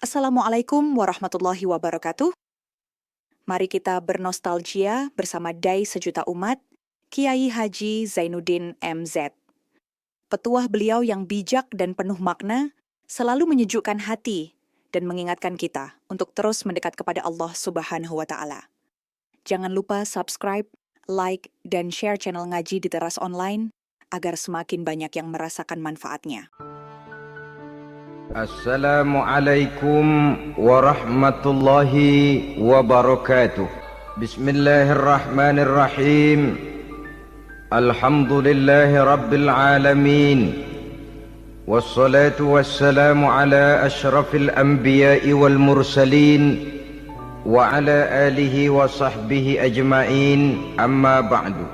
Assalamualaikum warahmatullahi wabarakatuh. Mari kita bernostalgia bersama Dai Sejuta Umat, Kiai Haji Zainuddin MZ. Petuah beliau yang bijak dan penuh makna selalu menyejukkan hati dan mengingatkan kita untuk terus mendekat kepada Allah Subhanahu wa Ta'ala. Jangan lupa subscribe, like, dan share channel Ngaji di Teras Online agar semakin banyak yang merasakan manfaatnya. Assalamualaikum warahmatullahi wabarakatuh. Bismillahirrahmanirrahim. Alhamdulillahi rabbil alamin. Wassalatu wassalamu ala ashrafil anbiya'i wal mursalin wa ala alihi wa sahbihi ajma'in, amma ba'du.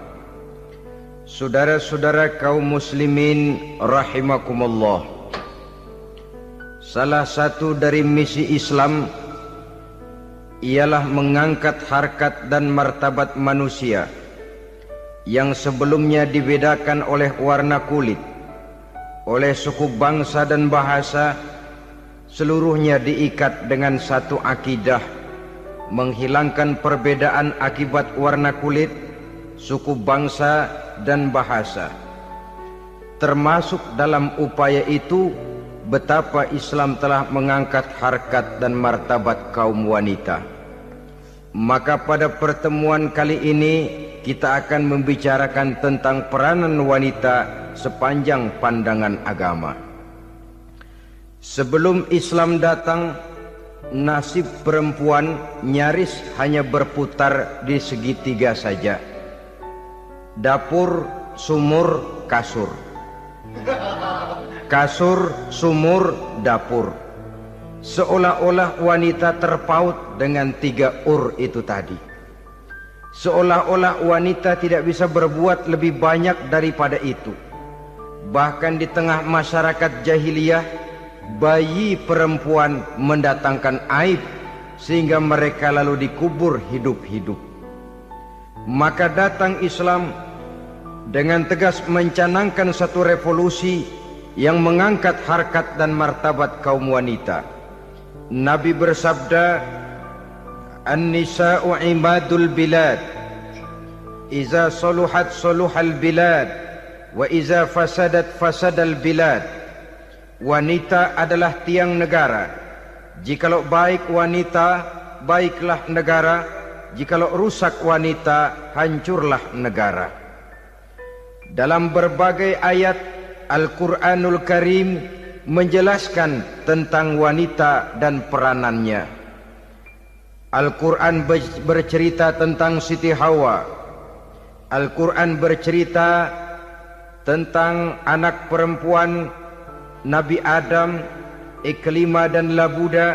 Saudara-saudara kaum muslimin rahimakumullah, salah satu dari misi Islam ialah mengangkat harkat dan martabat manusia yang sebelumnya dibedakan oleh warna kulit, oleh suku bangsa dan bahasa. Seluruhnya diikat dengan satu akidah, menghilangkan perbedaan akibat warna kulit, suku bangsa dan bahasa. Termasuk dalam upaya itu betapa Islam telah mengangkat harkat dan martabat kaum wanita. Maka pada pertemuan kali ini kita akan membicarakan tentang peranan wanita sepanjang pandangan agama. Sebelum Islam datang, nasib perempuan nyaris hanya berputar di segitiga saja: dapur, sumur, kasur. Kasur, sumur, dapur. Seolah-olah wanita terpaut dengan tiga itu tadi. Seolah-olah wanita tidak bisa berbuat lebih banyak daripada itu. Bahkan di tengah masyarakat jahiliyah, bayi perempuan mendatangkan aib sehingga mereka lalu dikubur hidup-hidup. Maka datang Islam dengan tegas mencanangkan satu revolusi yang mengangkat harkat dan martabat kaum wanita. Nabi bersabda, "An-nisa'u imadul bilad, iza saluhat saluhal bilad, wa iza fasadat fasadal bilad." Wanita adalah tiang negara. Jikalau baik wanita, baiklah negara. Jikalau rusak wanita, hancurlah negara. Dalam berbagai ayat Al-Quranul Karim menjelaskan tentang wanita dan peranannya. Al-Quran bercerita tentang Siti Hawa. Al-Quran bercerita tentang anak perempuan Nabi Adam, Iklima dan Labuda,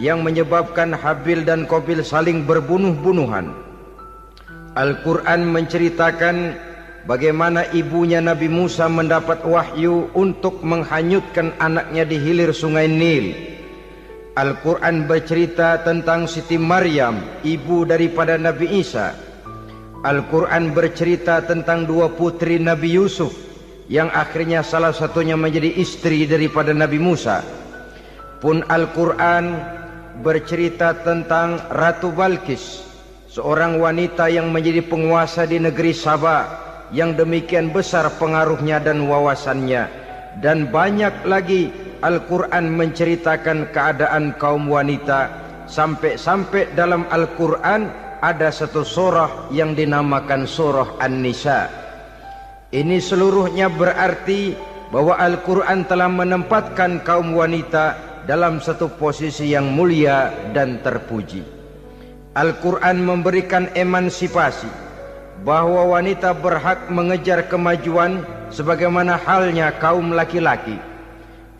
yang menyebabkan Habil dan Qabil saling berbunuh-bunuhan. Al-Quran menceritakan bagaimana ibunya Nabi Musa mendapat wahyu untuk menghanyutkan anaknya di hilir sungai Nil. Al-Quran bercerita tentang Siti Maryam, ibu daripada Nabi Isa. Al-Quran bercerita tentang dua putri Nabi Yusuf, yang akhirnya salah satunya menjadi istri daripada Nabi Musa. Pun Al-Quran bercerita tentang Ratu Balkis, seorang wanita yang menjadi penguasa di negeri Sabah, yang demikian besar pengaruhnya dan wawasannya. Dan banyak lagi Al-Quran menceritakan keadaan kaum wanita, sampai-sampai dalam Al-Quran ada satu surah yang dinamakan surah An-Nisa. Ini seluruhnya berarti bahwa Al-Quran telah menempatkan kaum wanita dalam satu posisi yang mulia dan terpuji. Al-Quran memberikan emansipasi, bahwa wanita berhak mengejar kemajuan sebagaimana halnya kaum laki-laki.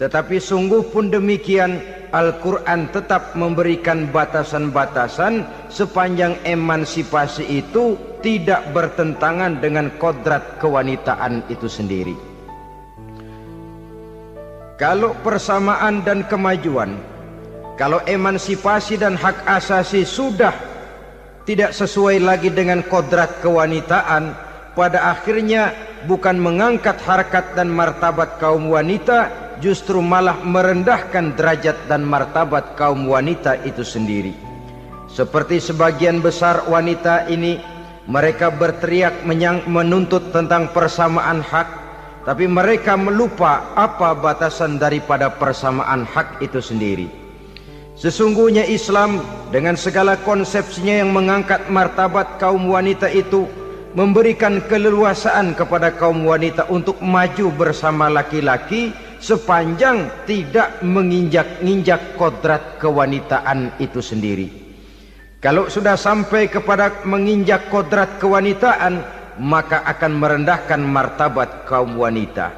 Tetapi sungguh pun demikian, Al-Quran tetap memberikan batasan-batasan sepanjang emansipasi itu tidak bertentangan dengan kodrat kewanitaan itu sendiri. Kalau persamaan dan kemajuan, kalau emansipasi dan hak asasi sudah tidak sesuai lagi dengan kodrat kewanitaan, pada akhirnya bukan mengangkat harkat dan martabat kaum wanita, justru malah merendahkan derajat dan martabat kaum wanita itu sendiri. Seperti sebagian besar wanita ini, mereka berteriak menuntut tentang persamaan hak, tapi mereka melupa apa batasan daripada persamaan hak itu sendiri. Sesungguhnya Islam dengan segala konsepsinya yang mengangkat martabat kaum wanita itu memberikan keleluasaan kepada kaum wanita untuk maju bersama laki-laki sepanjang tidak menginjak-injak kodrat kewanitaan itu sendiri. Kalau sudah sampai kepada menginjak kodrat kewanitaan, maka akan merendahkan martabat kaum wanita.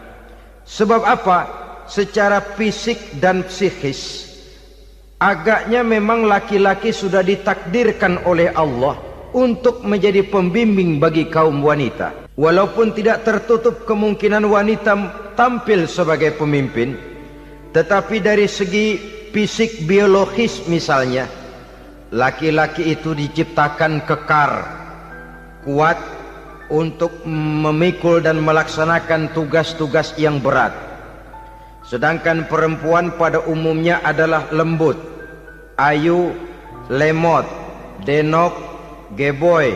Sebab apa? Secara fisik dan psikis, agaknya memang laki-laki sudah ditakdirkan oleh Allah untuk menjadi pembimbing bagi kaum wanita. Walaupun tidak tertutup kemungkinan wanita tampil sebagai pemimpin, tetapi dari segi fisik biologis misalnya, laki-laki itu diciptakan kekar, kuat untuk memikul dan melaksanakan tugas-tugas yang berat. Sedangkan perempuan pada umumnya adalah lembut, ayu, lemot, denok, geboy,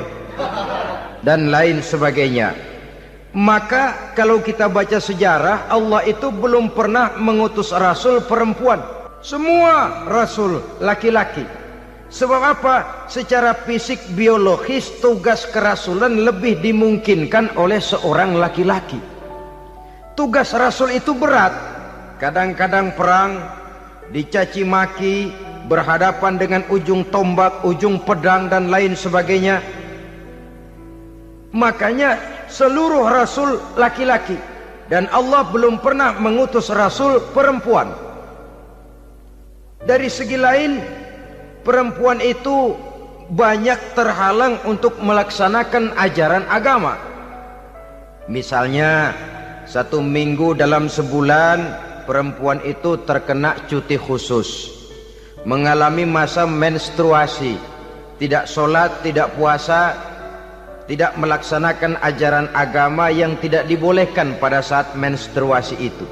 dan lain sebagainya. Maka kalau kita baca sejarah, Allah itu belum pernah mengutus rasul perempuan. Semua rasul laki-laki. Sebab apa? Secara fisik biologis tugas kerasulan lebih dimungkinkan oleh seorang laki-laki. Tugas rasul itu berat. Kadang-kadang perang, dicaci maki, berhadapan dengan ujung tombak, ujung pedang dan lain sebagainya. Makanya seluruh rasul laki-laki, dan Allah belum pernah mengutus rasul perempuan. Dari segi lain, perempuan itu banyak terhalang untuk melaksanakan ajaran agama. Misalnya 1 minggu dalam sebulan perempuan itu terkena cuti khusus, mengalami masa menstruasi, tidak sholat, tidak puasa, tidak melaksanakan ajaran agama yang tidak dibolehkan pada saat menstruasi itu.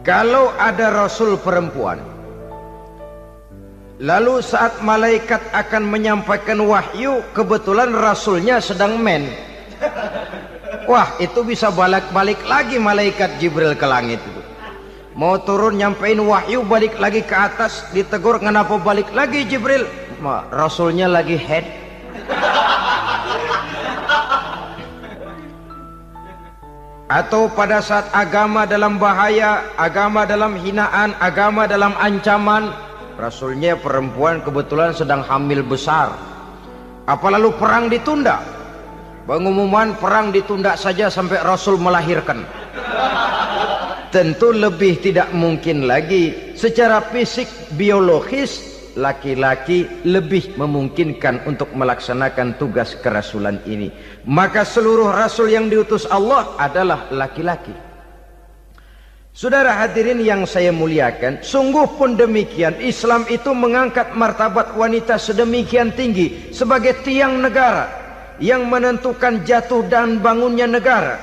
Kalau ada rasul perempuan, lalu saat malaikat akan menyampaikan wahyu, kebetulan rasulnya sedang wah, itu bisa balik lagi malaikat Jibril ke langit itu. Mau turun nyampein wahyu, balik lagi ke atas, ditegur, kenapa balik lagi Jibril? Rasulnya lagi head. Atau pada saat agama dalam bahaya, agama dalam hinaan, agama dalam ancaman, rasulnya perempuan kebetulan sedang hamil besar. Apa lalu perang ditunda? Pengumuman perang ditunda saja sampai rasul melahirkan. Tentu lebih tidak mungkin lagi. Secara fisik biologis, laki-laki lebih memungkinkan untuk melaksanakan tugas kerasulan ini. Maka seluruh rasul yang diutus Allah adalah laki-laki. Saudara hadirin yang saya muliakan, sungguh pun demikian, Islam itu mengangkat martabat wanita sedemikian tinggi sebagai tiang negara yang menentukan jatuh dan bangunnya negara,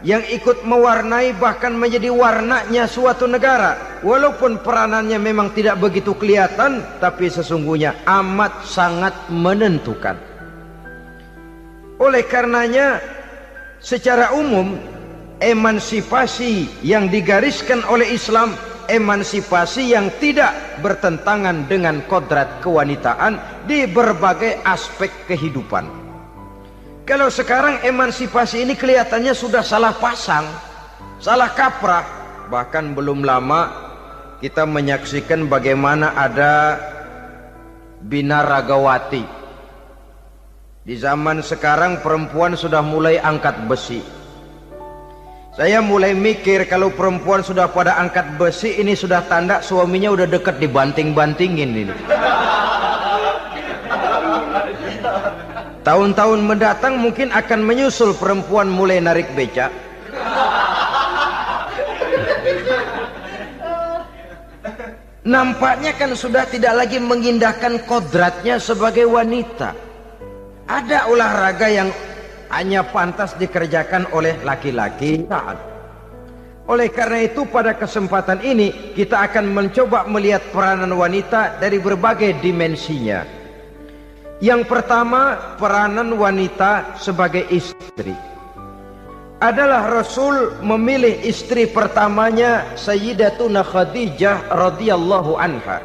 yang ikut mewarnai bahkan menjadi warnanya suatu negara. Walaupun peranannya memang tidak begitu kelihatan, tapi sesungguhnya amat sangat menentukan. Oleh karenanya, secara umum, emansipasi yang digariskan oleh Islam, emansipasi yang tidak bertentangan dengan kodrat kewanitaan di berbagai aspek kehidupan. Kalau sekarang emansipasi ini kelihatannya sudah salah pasang, salah kaprah. Bahkan belum lama kita menyaksikan bagaimana ada binaragawati. Di zaman sekarang perempuan sudah mulai angkat besi. Saya mulai mikir kalau perempuan sudah pada angkat besi, ini sudah tanda suaminya udah deket dibanting-bantingin ini. Tahun-tahun mendatang mungkin akan menyusul perempuan mulai narik becak. Nampaknya kan sudah tidak lagi mengindahkan kodratnya sebagai wanita. Ada olahraga yang hanya pantas dikerjakan oleh laki-laki. Oleh karena itu pada kesempatan ini kita akan mencoba melihat peranan wanita dari berbagai dimensinya. Yang pertama, peranan wanita sebagai istri. Adalah Rasul memilih istri pertamanya Sayyidatuna Khadijah radhiyallahu anha.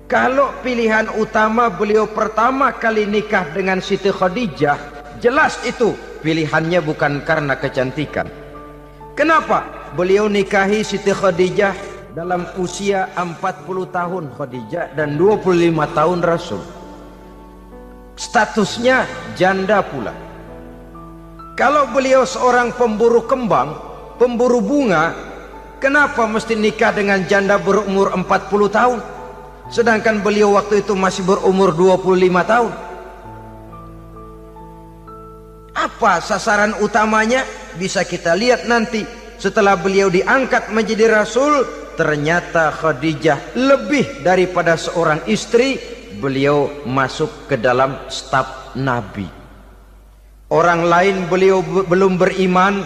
Kalau pilihan utama beliau pertama kali nikah dengan Siti Khadijah, jelas itu pilihannya bukan karena kecantikan. Kenapa? Beliau nikahi Siti Khadijah dalam usia 40 tahun Khadijah dan 25 tahun Rasul. Statusnya janda pula. Kalau beliau seorang pemburu kembang, pemburu bunga, kenapa mesti nikah dengan janda berumur 40 tahun? Sedangkan beliau waktu itu masih berumur 25 tahun. Apa sasaran utamanya? Bisa kita lihat nanti. Setelah beliau diangkat menjadi Rasul, ternyata Khadijah lebih daripada seorang istri. Beliau masuk ke dalam staf Nabi. Orang lain beliau belum beriman,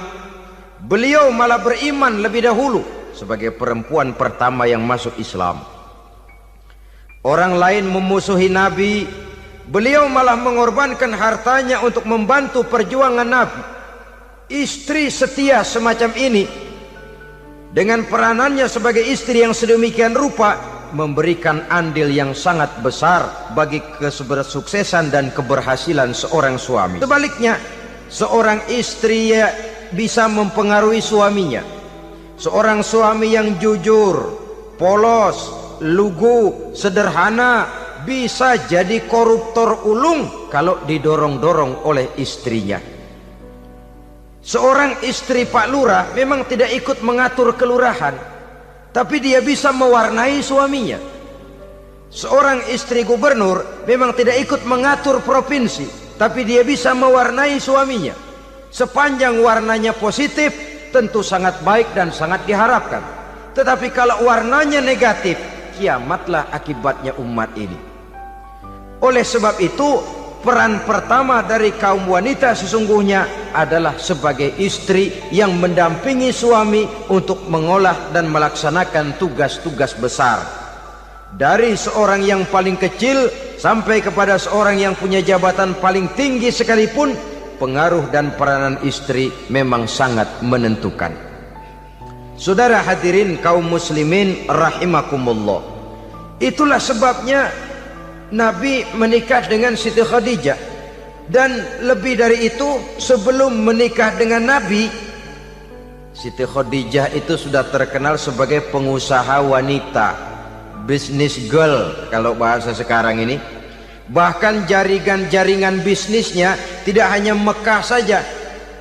beliau malah beriman lebih dahulu sebagai perempuan pertama yang masuk Islam. Orang lain memusuhi Nabi, beliau malah mengorbankan hartanya untuk membantu perjuangan Nabi. Istri setia semacam ini dengan peranannya sebagai istri yang sedemikian rupa memberikan andil yang sangat besar bagi kesuksesan dan keberhasilan seorang suami. Sebaliknya, seorang istri bisa mempengaruhi suaminya. Seorang suami yang jujur, polos, lugu, sederhana bisa jadi koruptor ulung kalau didorong-dorong oleh istrinya. Seorang istri Pak Lurah memang tidak ikut mengatur kelurahan, tapi dia bisa mewarnai suaminya. Seorang istri gubernur memang tidak ikut mengatur provinsi, tapi dia bisa mewarnai suaminya. Sepanjang warnanya positif, tentu sangat baik dan sangat diharapkan. Tetapi kalau warnanya negatif, kiamatlah akibatnya umat ini. Oleh sebab itu, peran pertama dari kaum wanita sesungguhnya adalah sebagai istri yang mendampingi suami untuk mengolah dan melaksanakan tugas-tugas besar. Dari seorang yang paling kecil sampai kepada seorang yang punya jabatan paling tinggi sekalipun, pengaruh dan peranan istri memang sangat menentukan. Saudara hadirin kaum muslimin rahimakumullah. Itulah sebabnya Nabi menikah dengan Siti Khadijah. Dan lebih dari itu, sebelum menikah dengan Nabi, Siti Khadijah itu sudah terkenal sebagai pengusaha wanita, business girl kalau bahasa sekarang ini. Bahkan jaringan-jaringan bisnisnya tidak hanya Mekah saja,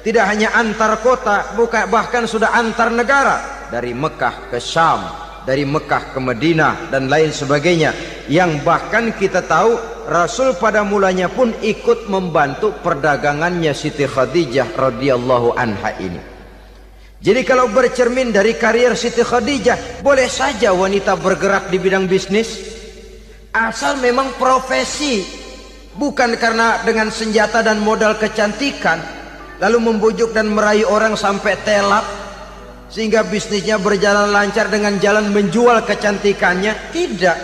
tidak hanya antar kota, bahkan sudah antar negara, dari Mekah ke Syam, dari Mekah ke Madinah dan lain sebagainya, yang bahkan kita tahu Rasul pada mulanya pun ikut membantu perdagangannya Siti Khadijah radhiyallahu anha ini. Jadi kalau bercermin dari karier Siti Khadijah, boleh saja wanita bergerak di bidang bisnis, asal memang profesi, bukan karena dengan senjata dan modal kecantikan lalu membujuk dan merayu orang sampai telap sehingga bisnisnya berjalan lancar dengan jalan menjual kecantikannya. Tidak,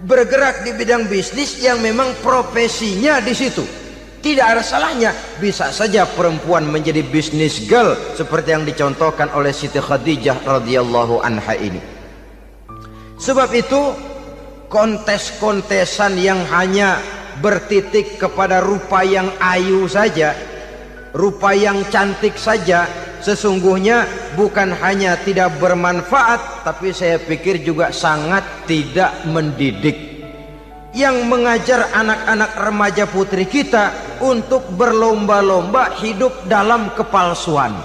bergerak di bidang bisnis yang memang profesinya di situ. Tidak ada salahnya. Bisa saja perempuan menjadi bisnis girl seperti yang dicontohkan oleh Siti Khadijah radhiyallahu anha ini. Sebab itu, kontes-kontesan yang hanya bertitik kepada rupa yang ayu saja, rupa yang cantik saja, sesungguhnya bukan hanya tidak bermanfaat, tapi saya pikir juga sangat tidak mendidik. Yang mengajar anak-anak remaja putri kita untuk berlomba-lomba hidup dalam kepalsuan.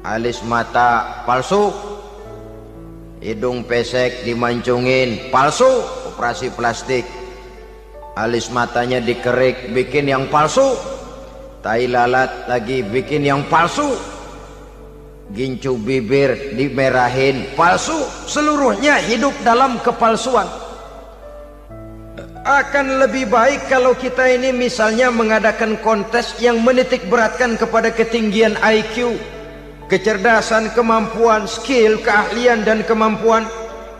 Alis mata palsu, hidung pesek dimancungin palsu, operasi plastik. Alis matanya dikerik, bikin yang palsu. Tai lalat lagi bikin yang palsu. Gincu bibir dimerahin, palsu. Seluruhnya hidup dalam kepalsuan. Akan lebih baik kalau kita ini misalnya mengadakan kontes yang menitik beratkan kepada ketinggian IQ, kecerdasan, kemampuan, skill, keahlian dan kemampuan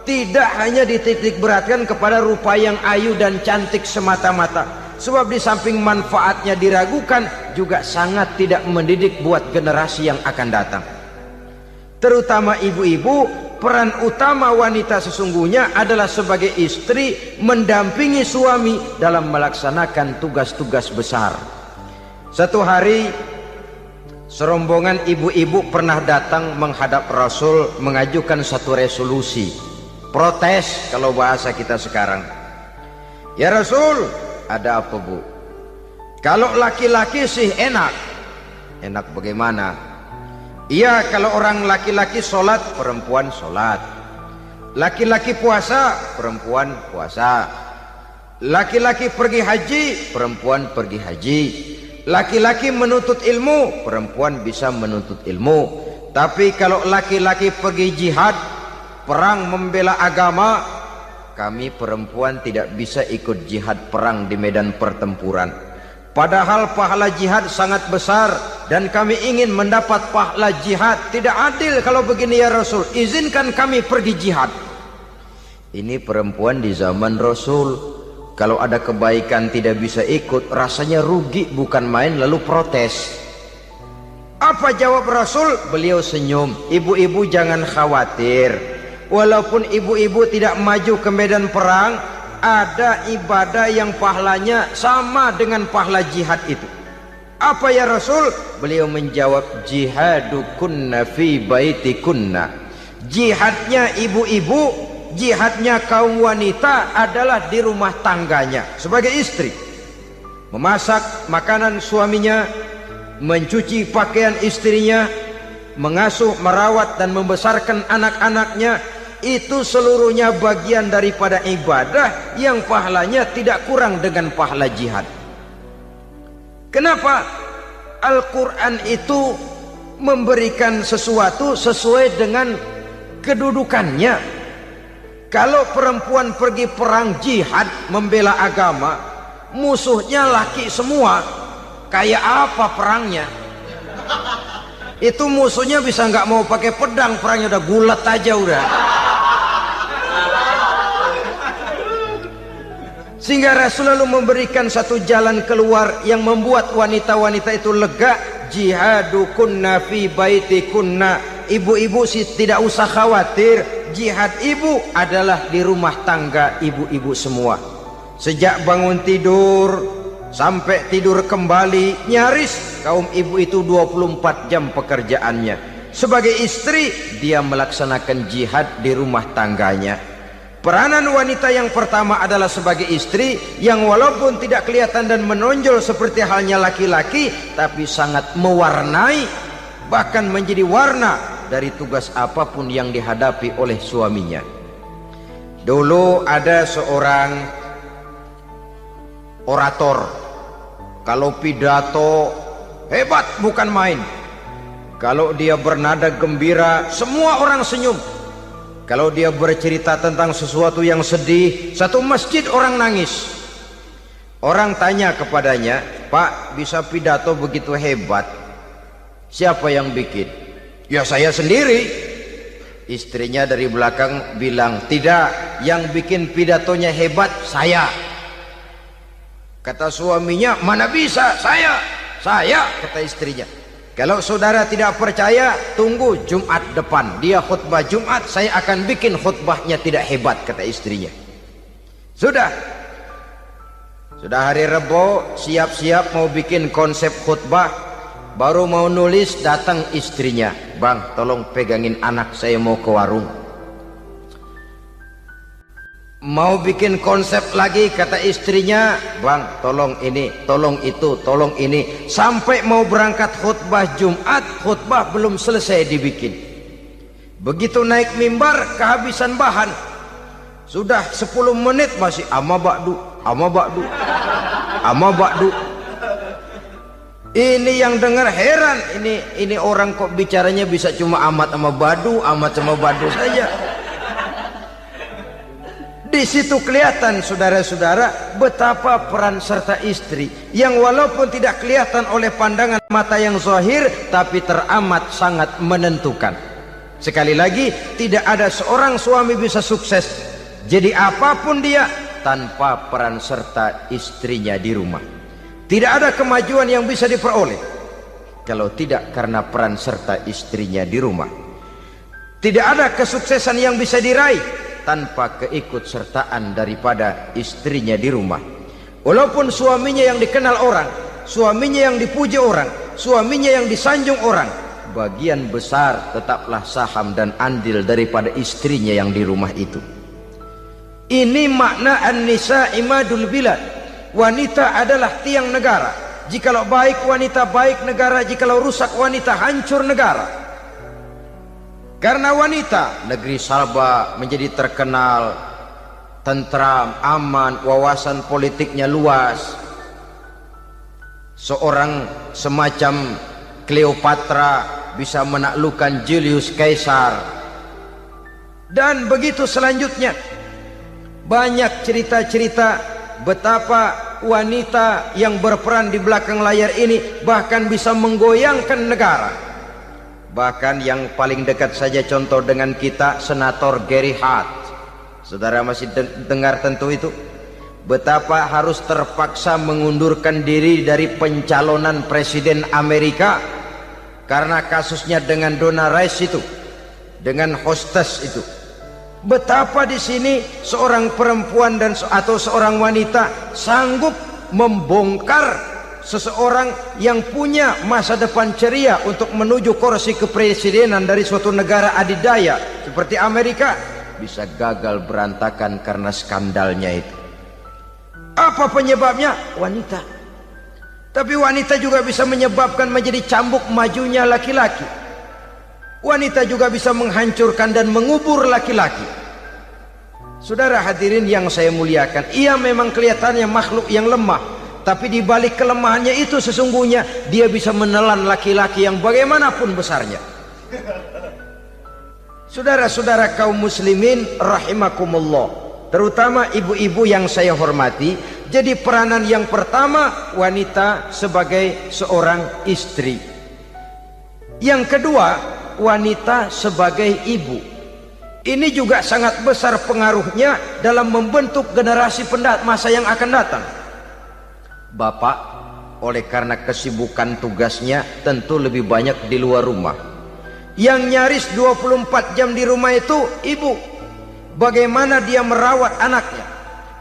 tidak hanya dititik beratkan kepada rupa yang ayu dan cantik semata-mata, sebab di samping manfaatnya diragukan, juga sangat tidak mendidik buat generasi yang akan datang. Terutama ibu-ibu, peran utama wanita sesungguhnya adalah sebagai istri mendampingi suami dalam melaksanakan tugas-tugas besar. Satu hari serombongan ibu-ibu pernah datang menghadap Rasul mengajukan satu resolusi, protes kalau bahasa kita sekarang. Ya Rasul, ada apa bu? Kalau laki-laki sih enak. Enak bagaimana? Iya, kalau orang laki-laki sholat, perempuan sholat. Laki-laki puasa, perempuan puasa. Laki-laki pergi haji, perempuan pergi haji. Laki-laki menuntut ilmu, perempuan bisa menuntut ilmu. Tapi kalau laki-laki pergi jihad, perang membela agama, kami perempuan tidak bisa ikut jihad perang di medan pertempuran. Padahal pahala jihad sangat besar dan kami ingin mendapat pahala jihad. Tidak adil kalau begini ya Rasul, izinkan kami pergi jihad. Ini perempuan di zaman Rasul, kalau ada kebaikan tidak bisa ikut, rasanya rugi bukan main, lalu protes. Apa jawab Rasul? Beliau senyum. Ibu-ibu jangan khawatir, walaupun ibu-ibu tidak maju ke medan perang, ada ibadah yang pahalanya sama dengan pahala jihad itu. Apa ya Rasul? Beliau menjawab, jihadukunna fi baitikunna. Jihadnya ibu-ibu, jihadnya kaum wanita adalah di rumah tangganya sebagai istri. Memasak makanan suaminya, mencuci pakaian istrinya, mengasuh, merawat dan membesarkan anak-anaknya, itu seluruhnya bagian daripada ibadah yang pahalanya tidak kurang dengan pahala jihad. Kenapa? Al-Quran itu memberikan sesuatu sesuai dengan kedudukannya. Kalau perempuan pergi perang jihad membela agama, musuhnya laki semua, kayak apa perangnya? Itu musuhnya bisa nggak mau pakai pedang, perangnya udah gulat aja udah. Sehingga Rasul lalu memberikan satu jalan keluar yang membuat wanita-wanita itu lega. Jihadukunna fi baitikunna. Ibu-ibu sih tidak usah khawatir, jihad ibu adalah di rumah tangga ibu-ibu semua. Sejak bangun tidur sampai tidur kembali, nyaris kaum ibu itu 24 jam pekerjaannya. Sebagai istri, dia melaksanakan jihad di rumah tangganya. Peranan wanita yang pertama adalah sebagai istri, yang walaupun tidak kelihatan dan menonjol seperti halnya laki-laki, tapi sangat mewarnai, bahkan menjadi warna dari tugas apapun yang dihadapi oleh suaminya. Dulu ada seorang orator, kalau pidato hebat bukan main. Kalau dia bernada gembira, semua orang senyum. Kalau dia bercerita tentang sesuatu yang sedih, satu masjid orang nangis. Orang tanya kepadanya, Pak, bisa pidato begitu hebat, siapa yang bikin? Ya saya sendiri. Istrinya dari belakang bilang, tidak, yang bikin pidatonya hebat saya. Kata suaminya, mana bisa, saya, kata istrinya. Kalau saudara tidak percaya, tunggu Jumat depan, dia khutbah Jumat, saya akan bikin khutbahnya tidak hebat, kata istrinya. Sudah hari Rebo, siap-siap mau bikin konsep khutbah, baru mau nulis, datang istrinya, Bang, tolong pegangin anak, saya mau ke warung. Mau bikin konsep lagi, kata istrinya, Bang, tolong ini, tolong itu, tolong ini. Sampai mau berangkat khutbah Jumat, khutbah belum selesai dibikin. Begitu naik mimbar, kehabisan bahan. Sudah 10 menit masih ama ba'du. Ini yang dengar heran, ini orang kok bicaranya bisa cuma amat sama badu saja. Di situ kelihatan saudara-saudara betapa peran serta istri yang walaupun tidak kelihatan oleh pandangan mata yang zahir, tapi teramat sangat menentukan. Sekali lagi, tidak ada seorang suami bisa sukses jadi apapun dia tanpa peran serta istrinya di rumah. Tidak ada kemajuan yang bisa diperoleh kalau tidak karena peran serta istrinya di rumah. Tidak ada kesuksesan yang bisa diraih tanpa keikutsertaan daripada istrinya di rumah. Walaupun suaminya yang dikenal orang, suaminya yang dipuji orang, suaminya yang disanjung orang, bagian besar tetaplah saham dan andil daripada istrinya yang di rumah itu. Ini makna an-nisa imadul bilad. Wanita adalah tiang negara. Jikalau baik wanita, baik negara. Jikalau rusak wanita, hancur negara. Karena wanita, negeri Salba menjadi terkenal, tentram, aman, wawasan politiknya luas. Seorang semacam Cleopatra bisa menaklukkan Julius Caesar. Dan begitu selanjutnya. Banyak cerita-cerita betapa wanita yang berperan di belakang layar ini bahkan bisa menggoyangkan negara. Bahkan yang paling dekat saja contoh dengan kita, Senator Gary Hart. Saudara masih dengar tentu itu. Betapa harus terpaksa mengundurkan diri dari pencalonan presiden Amerika karena kasusnya dengan Donna Rice itu, dengan hostess itu. Betapa di sini seorang perempuan atau seorang wanita sanggup membongkar seseorang yang punya masa depan ceria untuk menuju kursi kepresidenan dari suatu negara adidaya seperti Amerika bisa gagal berantakan karena skandalnya itu. Apa penyebabnya? Wanita. Tapi wanita juga bisa menyebabkan menjadi cambuk majunya laki-laki. Wanita juga bisa menghancurkan dan mengubur laki-laki. Saudara hadirin yang saya muliakan, ia memang kelihatannya makhluk yang lemah, tapi di balik kelemahannya itu sesungguhnya dia bisa menelan laki-laki yang bagaimanapun besarnya. Saudara-saudara kaum muslimin rahimakumullah, terutama ibu-ibu yang saya hormati, jadi peranan yang pertama wanita sebagai seorang istri. Yang kedua, wanita sebagai ibu. Ini juga sangat besar pengaruhnya dalam membentuk generasi masa yang akan datang. Bapak, oleh karena kesibukan tugasnya tentu lebih banyak di luar rumah. Yang nyaris 24 jam di rumah itu ibu. Bagaimana dia merawat anaknya,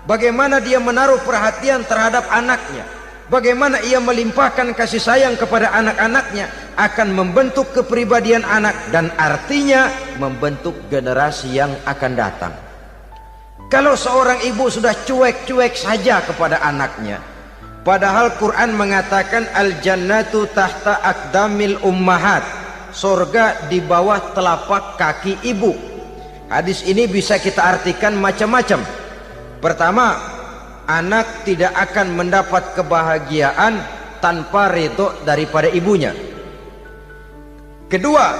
bagaimana dia menaruh perhatian terhadap anaknya, bagaimana ia melimpahkan kasih sayang kepada anak-anaknya, akan membentuk kepribadian anak dan artinya membentuk generasi yang akan datang. Kalau seorang ibu sudah cuek-cuek saja kepada anaknya, padahal Quran mengatakan al-jannatu tahta aqdamil ummahat, surga di bawah telapak kaki ibu. Hadis ini bisa kita artikan macam-macam. Pertama, anak tidak akan mendapat kebahagiaan tanpa ridho daripada ibunya. Kedua,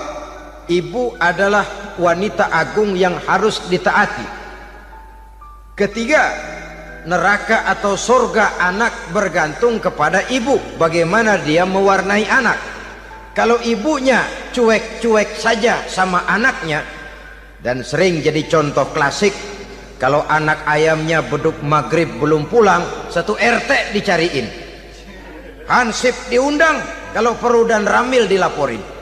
ibu adalah wanita agung yang harus ditaati. Ketiga, neraka atau surga anak bergantung kepada ibu, bagaimana dia mewarnai anak. Kalau ibunya cuek-cuek saja sama anaknya, dan sering jadi contoh klasik, kalau anak ayamnya beduk maghrib belum pulang, satu RT dicariin, hansip diundang, kalau perlu dan ramil dilaporin.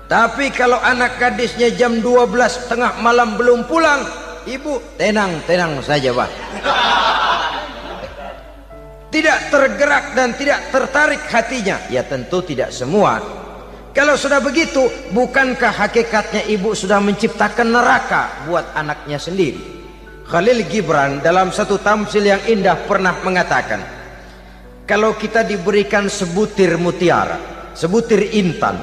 Tapi kalau anak gadisnya jam 12 tengah malam belum pulang, ibu tenang-tenang saja Pak. Tidak tergerak dan tidak tertarik hatinya. Ya tentu tidak semua. Kalau sudah begitu, bukankah hakikatnya ibu sudah menciptakan neraka buat anaknya sendiri? Khalil Gibran dalam satu tamsil yang indah pernah mengatakan, kalau kita diberikan sebutir mutiara, sebutir intan,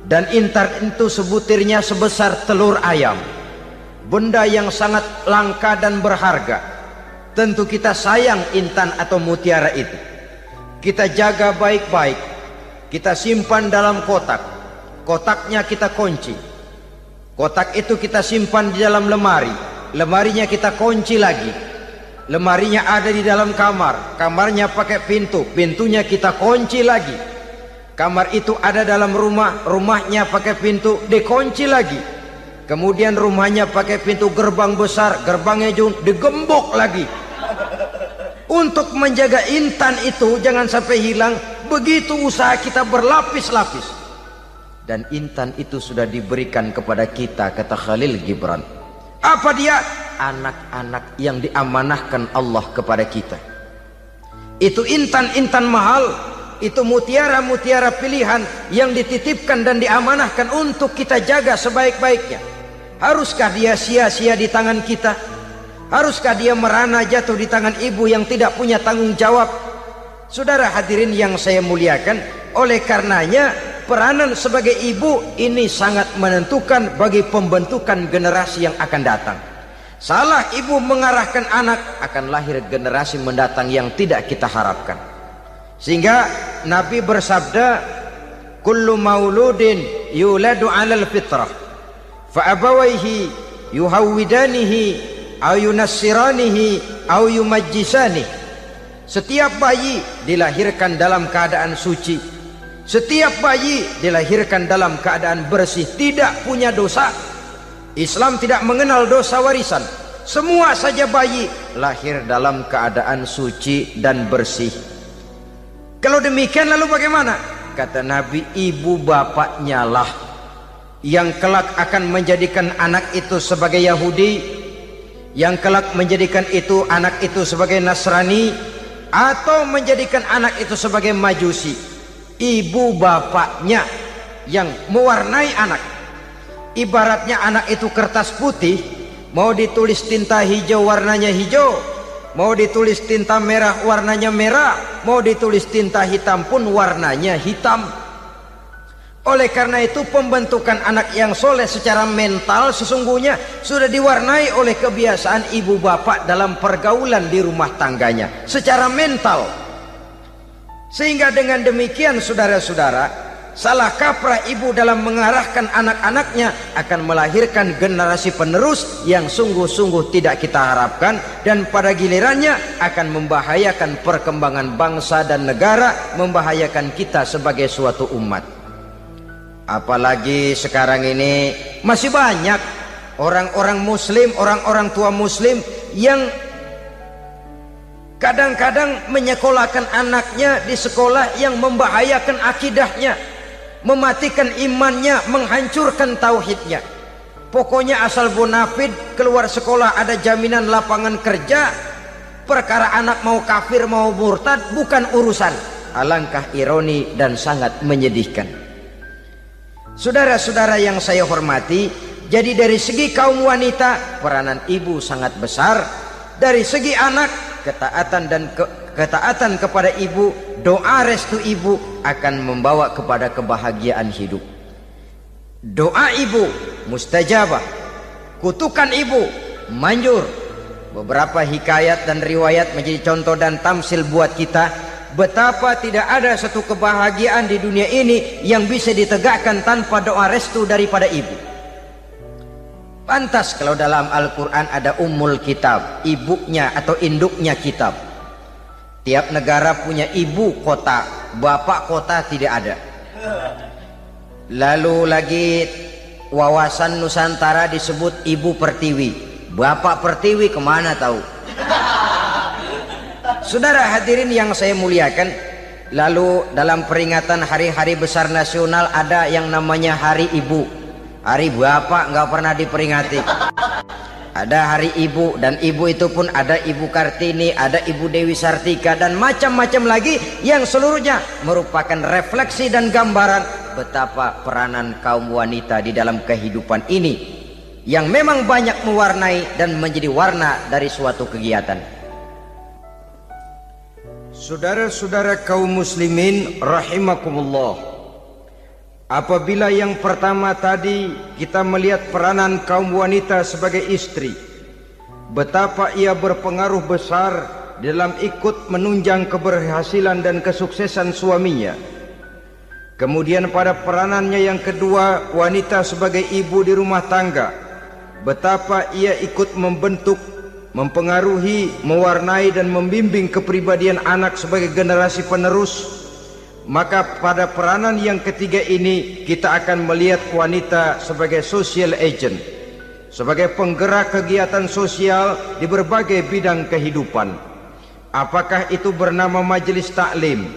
dan intan itu sebutirnya sebesar telur ayam, benda yang sangat langka dan berharga, tentu kita sayang intan atau mutiara itu. Kita jaga baik-baik, kita simpan dalam kotak, kotaknya kita kunci, kotak itu kita simpan di dalam lemari, lemarinya kita kunci lagi. Lemarinya ada di dalam kamar, kamarnya pakai pintu, pintunya kita kunci lagi. Kamar itu ada dalam rumah, rumahnya pakai pintu, dikunci lagi. Kemudian rumahnya pakai pintu gerbang besar, gerbangnya juga digembok lagi. Untuk menjaga intan itu jangan sampai hilang, begitu usaha kita berlapis-lapis. Dan intan itu sudah diberikan kepada kita, kata Khalil Gibran. Apa dia? Anak-anak yang diamanahkan Allah kepada kita. Itu intan-intan mahal, itu mutiara-mutiara pilihan yang dititipkan dan diamanahkan untuk kita jaga sebaik-baiknya. Haruskah dia sia-sia di tangan kita? Haruskah dia merana jatuh di tangan ibu yang tidak punya tanggung jawab? Saudara hadirin yang saya muliakan, oleh karenanya peranan sebagai ibu ini sangat menentukan bagi pembentukan generasi yang akan datang. Salah ibu mengarahkan anak, akan lahir generasi mendatang yang tidak kita harapkan. Sehingga Nabi bersabda, kullu mauludin yuladu 'alal fitrah fa abawaihi yuhawwidanihi aw yunassiranihi aw yumajjisanihi. Setiap bayi dilahirkan dalam keadaan suci, setiap bayi dilahirkan dalam keadaan bersih, tidak punya dosa. Islam tidak mengenal dosa warisan. Semua saja bayi lahir dalam keadaan suci dan bersih. Kalau demikian lalu bagaimana? Kata Nabi, ibu bapaknya lah yang kelak akan menjadikan anak itu sebagai Yahudi, yang kelak menjadikan itu anak itu sebagai Nasrani, atau menjadikan anak itu sebagai Majusi. Ibu bapaknya yang mewarnai anak. Ibaratnya anak itu kertas putih, mau ditulis tinta hijau warnanya hijau, mau ditulis tinta merah warnanya merah, mau ditulis tinta hitam pun warnanya hitam. Oleh karena itu pembentukan anak yang soleh secara mental sesungguhnya sudah diwarnai oleh kebiasaan ibu bapak dalam pergaulan di rumah tangganya secara mental. Sehingga dengan demikian saudara-saudara, salah kaprah ibu dalam mengarahkan anak-anaknya akan melahirkan generasi penerus yang sungguh-sungguh tidak kita harapkan, dan pada gilirannya akan membahayakan perkembangan bangsa dan negara, membahayakan kita sebagai suatu umat. Apalagi sekarang ini masih banyak orang-orang muslim, orang-orang tua muslim yang kadang-kadang menyekolahkan anaknya di sekolah yang membahayakan akidahnya, mematikan imannya, menghancurkan tauhidnya. Pokoknya asal bonafid keluar sekolah ada jaminan lapangan kerja, perkara anak mau kafir mau murtad bukan urusan. Alangkah ironi dan sangat menyedihkan. Saudara-saudara yang saya hormati, jadi dari segi kaum wanita peranan ibu sangat besar. Dari segi anak, ketaatan kepada ibu, doa restu ibu akan membawa kepada kebahagiaan hidup. Doa ibu mustajabah, kutukan ibu manjur. Beberapa hikayat dan riwayat menjadi contoh dan tamsil buat kita betapa tidak ada satu kebahagiaan di dunia ini yang bisa ditegakkan tanpa doa restu daripada ibu. Pantas kalau dalam Al-Quran ada ummul kitab, ibunya atau induknya kitab. Tiap negara punya ibu kota, bapak kota tidak ada. Lalu lagi wawasan Nusantara disebut ibu pertiwi, bapak pertiwi kemana tahu. Saudara hadirin yang saya muliakan, lalu dalam peringatan hari-hari besar nasional ada yang namanya Hari Ibu. Hari bapak nggak pernah diperingati. Ada Hari Ibu, dan ibu itu pun ada Ibu Kartini, ada Ibu Dewi Sartika, dan macam-macam lagi yang seluruhnya merupakan refleksi dan gambaran betapa peranan kaum wanita di dalam kehidupan ini yang memang banyak mewarnai dan menjadi warna dari suatu kegiatan. Saudara-saudara kaum muslimin rahimakumullah, apabila yang pertama tadi kita melihat peranan kaum wanita sebagai istri, betapa ia berpengaruh besar dalam ikut menunjang keberhasilan dan kesuksesan suaminya. Kemudian pada peranannya yang kedua, wanita sebagai ibu di rumah tangga, betapa ia ikut membentuk, mempengaruhi, mewarnai dan membimbing kepribadian anak sebagai generasi penerus, maka pada peranan yang ketiga ini kita akan melihat wanita sebagai social agent, sebagai penggerak kegiatan sosial di berbagai bidang kehidupan. Apakah itu bernama majelis taklim,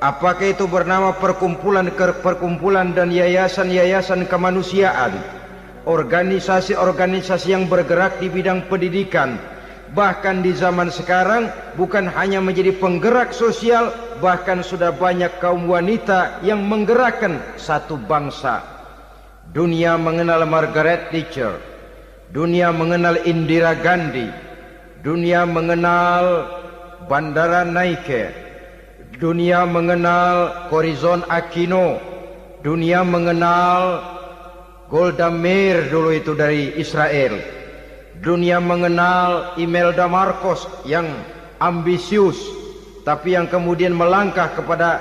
apakah itu bernama perkumpulan dan yayasan-yayasan kemanusiaan, organisasi-organisasi yang bergerak di bidang pendidikan, bahkan di zaman sekarang bukan hanya menjadi penggerak sosial, bahkan sudah banyak kaum wanita yang menggerakkan satu bangsa. Dunia mengenal Margaret Thatcher, dunia mengenal Indira Gandhi, dunia mengenal Bandara Naike, dunia mengenal Corazon Aquino, dunia mengenal Golda Meir dulu itu dari Israel, dunia mengenal Imelda Marcos yang ambisius tapi yang kemudian melangkah kepada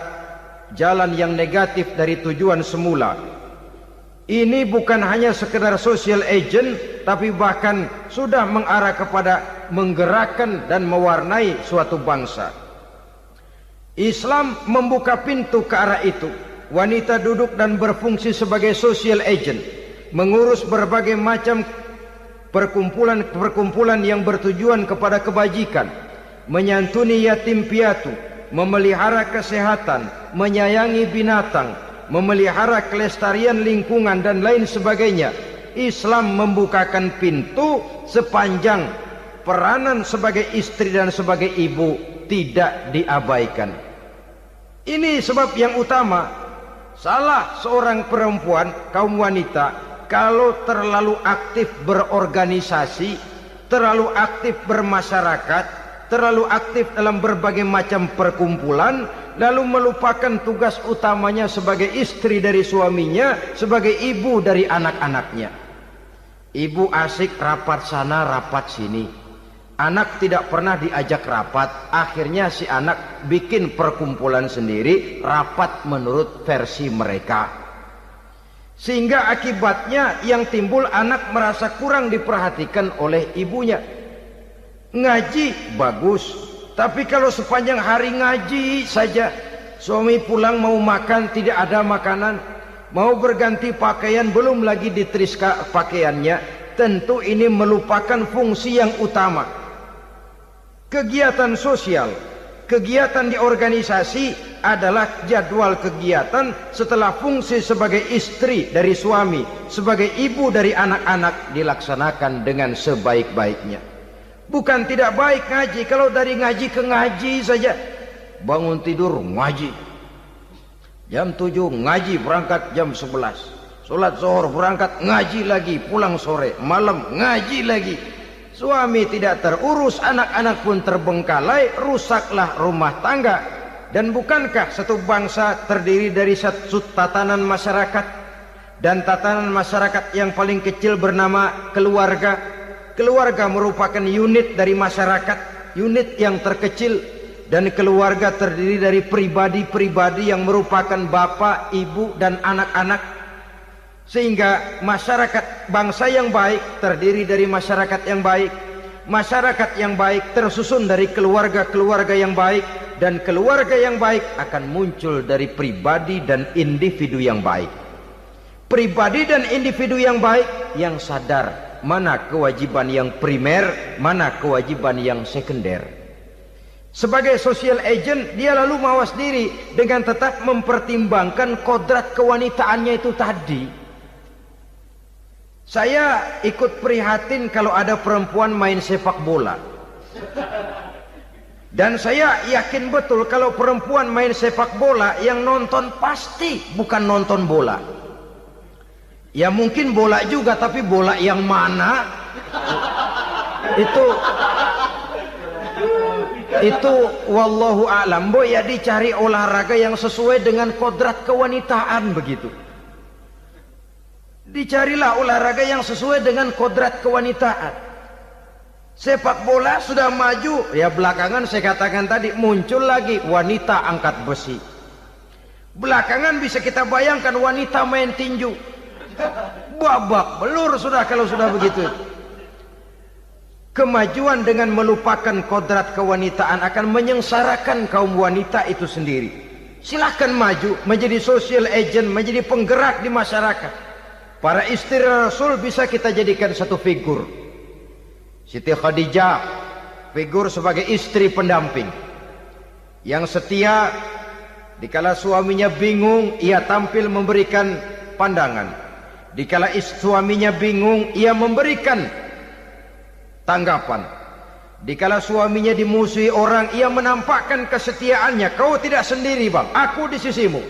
jalan yang negatif dari tujuan semula. Ini bukan hanya sekedar social agent, tapi bahkan sudah mengarah kepada menggerakkan dan mewarnai suatu bangsa. Islam membuka pintu ke arah itu. Wanita duduk dan berfungsi sebagai social agent, mengurus berbagai macam perkumpulan yang bertujuan kepada kebajikan, menyantuni yatim piatu, memelihara kesehatan, menyayangi binatang, memelihara kelestarian lingkungan dan lain sebagainya. Islam membukakan pintu sepanjang peranan sebagai istri dan sebagai ibu tidak diabaikan. Ini sebab yang utama, salah seorang perempuan, kaum wanita, kalau terlalu aktif berorganisasi, terlalu aktif bermasyarakat, terlalu aktif dalam berbagai macam perkumpulan, lalu melupakan tugas utamanya sebagai istri dari suaminya, sebagai ibu dari anak-anaknya. Ibu asik rapat sana rapat sini, anak tidak pernah diajak rapat, akhirnya si anak bikin perkumpulan sendiri, rapat menurut versi mereka. Sehingga akibatnya yang timbul anak merasa kurang diperhatikan oleh ibunya. Ngaji bagus, tapi kalau sepanjang hari ngaji saja, suami pulang mau makan tidak ada makanan, mau berganti pakaian belum lagi diteriskan pakaiannya, tentu ini melupakan fungsi yang utama. Kegiatan sosial, kegiatan di organisasi adalah jadwal kegiatan setelah fungsi sebagai istri dari suami, sebagai ibu dari anak-anak dilaksanakan dengan sebaik-baiknya. Bukan tidak baik ngaji, kalau dari ngaji ke ngaji saja, bangun tidur ngaji, jam 7 ngaji, berangkat jam 11, sholat zuhur berangkat ngaji lagi, pulang sore, malam ngaji lagi. Suami tidak terurus, anak-anak pun terbengkalai, rusaklah rumah tangga. Dan bukankah satu bangsa terdiri dari satu tatanan masyarakat, dan tatanan masyarakat yang paling kecil bernama keluarga? Keluarga merupakan unit dari masyarakat, unit yang terkecil, dan keluarga terdiri dari pribadi-pribadi yang merupakan bapak, ibu, dan anak-anak. Sehingga masyarakat bangsa yang baik terdiri dari masyarakat yang baik, masyarakat yang baik tersusun dari keluarga-keluarga yang baik, dan keluarga yang baik akan muncul dari pribadi dan individu yang baik. Pribadi dan individu yang baik yang sadar mana kewajiban yang primer, mana kewajiban yang sekunder. Sebagai social agent, dia lalu mawas diri dengan tetap mempertimbangkan kodrat kewanitaannya itu tadi. Saya ikut prihatin kalau ada perempuan main sepak bola. Dan saya yakin betul kalau perempuan main sepak bola, yang nonton pasti bukan nonton bola. Ya mungkin bola juga, tapi bola yang mana? Itu wallahu a'lam. Ya dicari olahraga yang sesuai dengan kodrat kewanitaan begitu. Dicarilah olahraga yang sesuai dengan kodrat kewanitaan. Sepak bola sudah maju, ya belakangan saya katakan tadi muncul lagi wanita angkat besi. Belakangan bisa kita bayangkan wanita main tinju. babak belur sudah kalau sudah begitu. Kemajuan dengan melupakan kodrat kewanitaan akan menyengsarakan kaum wanita itu sendiri. Silahkan maju menjadi social agent, menjadi penggerak di masyarakat. Para istri Rasul bisa kita jadikan satu figur. Siti Khadijah, figur sebagai istri pendamping yang setia. Dikala suaminya bingung, ia tampil memberikan pandangan. Dikala suaminya bingung, ia memberikan tanggapan. Dikala suaminya dimusuhi orang, ia menampakkan kesetiaannya. Kau tidak sendiri bang, aku di sisimu.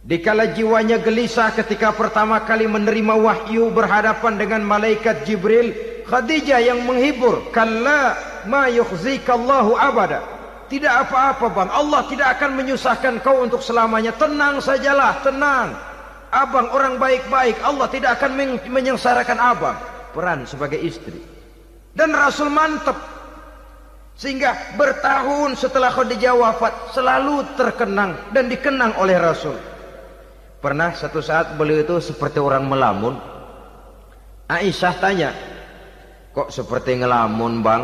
Dikala jiwanya gelisah ketika pertama kali menerima wahyu berhadapan dengan malaikat Jibril, Khadijah yang menghibur. Kalla ma yukhzikallahu abada. Tidak apa-apa bang, Allah tidak akan menyusahkan kau untuk selamanya. Tenang sajalah, tenang. Abang orang baik-baik, Allah tidak akan menyengsarakan abang. Peran sebagai istri. Dan Rasul mantap. Sehingga bertahun setelah Khadijah wafat, selalu terkenang dan dikenang oleh Rasul. Pernah satu saat beliau itu seperti orang melamun. Aisyah tanya, kok seperti ngelamun bang?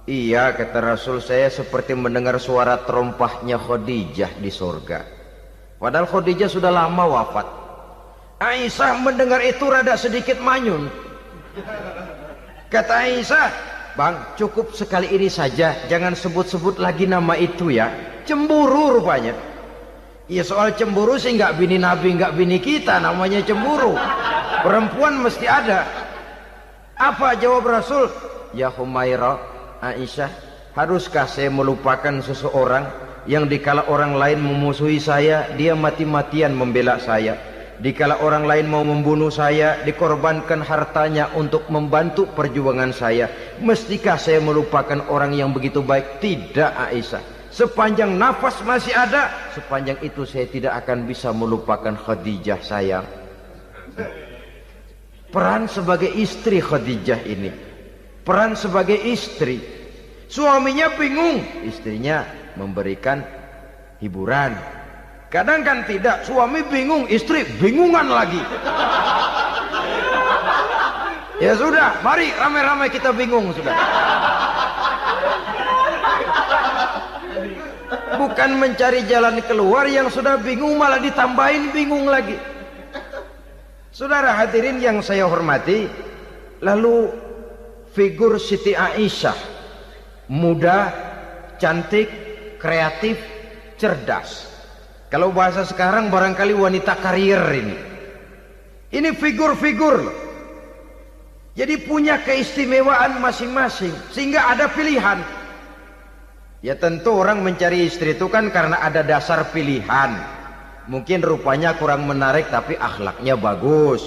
Iya, kata Rasul, saya seperti mendengar suara terompahnya Khadijah di surga. Padahal Khadijah sudah lama wafat. Aisyah mendengar itu rada sedikit manyun. Kata Aisyah, bang, cukup sekali ini saja, jangan sebut-sebut lagi nama itu ya. Cemburu rupanya. Ya soal cemburu sih nggak bini Nabi, nggak bini kita, namanya cemburu. Perempuan mesti ada. Apa jawab Rasul? Ya Humairah, Aisyah, haruskah saya melupakan seseorang yang dikala orang lain memusuhi saya, dia mati-matian membela saya. Dikala orang lain mau membunuh saya, dikorbankan hartanya untuk membantu perjuangan saya. Mestikah saya melupakan orang yang begitu baik? Tidak Aisyah. Sepanjang nafas masih ada, sepanjang itu saya tidak akan bisa melupakan Khadijah sayang. Peran sebagai istri Khadijah ini, peran sebagai istri. Suaminya bingung, istrinya memberikan hiburan. Kadang kan tidak, suami bingung, istri bingungan lagi. Ya sudah, mari ramai-ramai kita bingung sudah. Bukan mencari jalan keluar, yang sudah bingung malah ditambahin bingung lagi. Saudara hadirin yang saya hormati, lalu figur Siti Aisyah, muda, cantik, kreatif, cerdas. Kalau bahasa sekarang barangkali wanita karier ini. Ini figur-figur loh. Jadi punya keistimewaan masing-masing, sehingga ada pilihan. Ya tentu orang mencari istri itu kan karena ada dasar pilihan. Mungkin rupanya kurang menarik tapi akhlaknya bagus.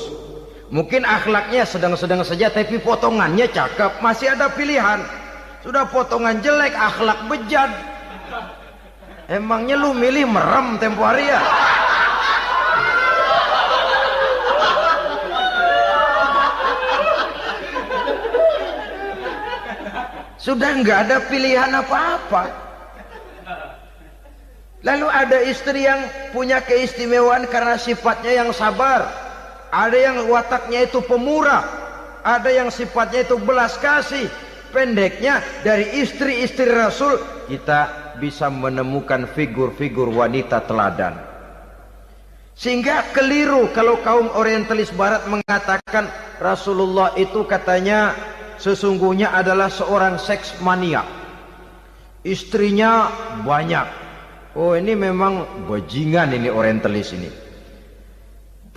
Mungkin akhlaknya sedang-sedang saja tapi potongannya cakep, masih ada pilihan. Sudah potongan jelek, akhlak bejat. Emangnya lu milih merem tempo hari ya? Sudah nggak ada pilihan apa-apa. Lalu ada istri yang punya keistimewaan karena sifatnya yang sabar. Ada yang wataknya itu pemurah. Ada yang sifatnya itu belas kasih. Pendeknya dari istri-istri Rasul kita bisa menemukan figur-figur wanita teladan. Sehingga keliru kalau kaum orientalis barat mengatakan Rasulullah itu katanya sesungguhnya adalah seorang seks mania. Istrinya banyak. Oh ini memang bajingan ini orientalis ini.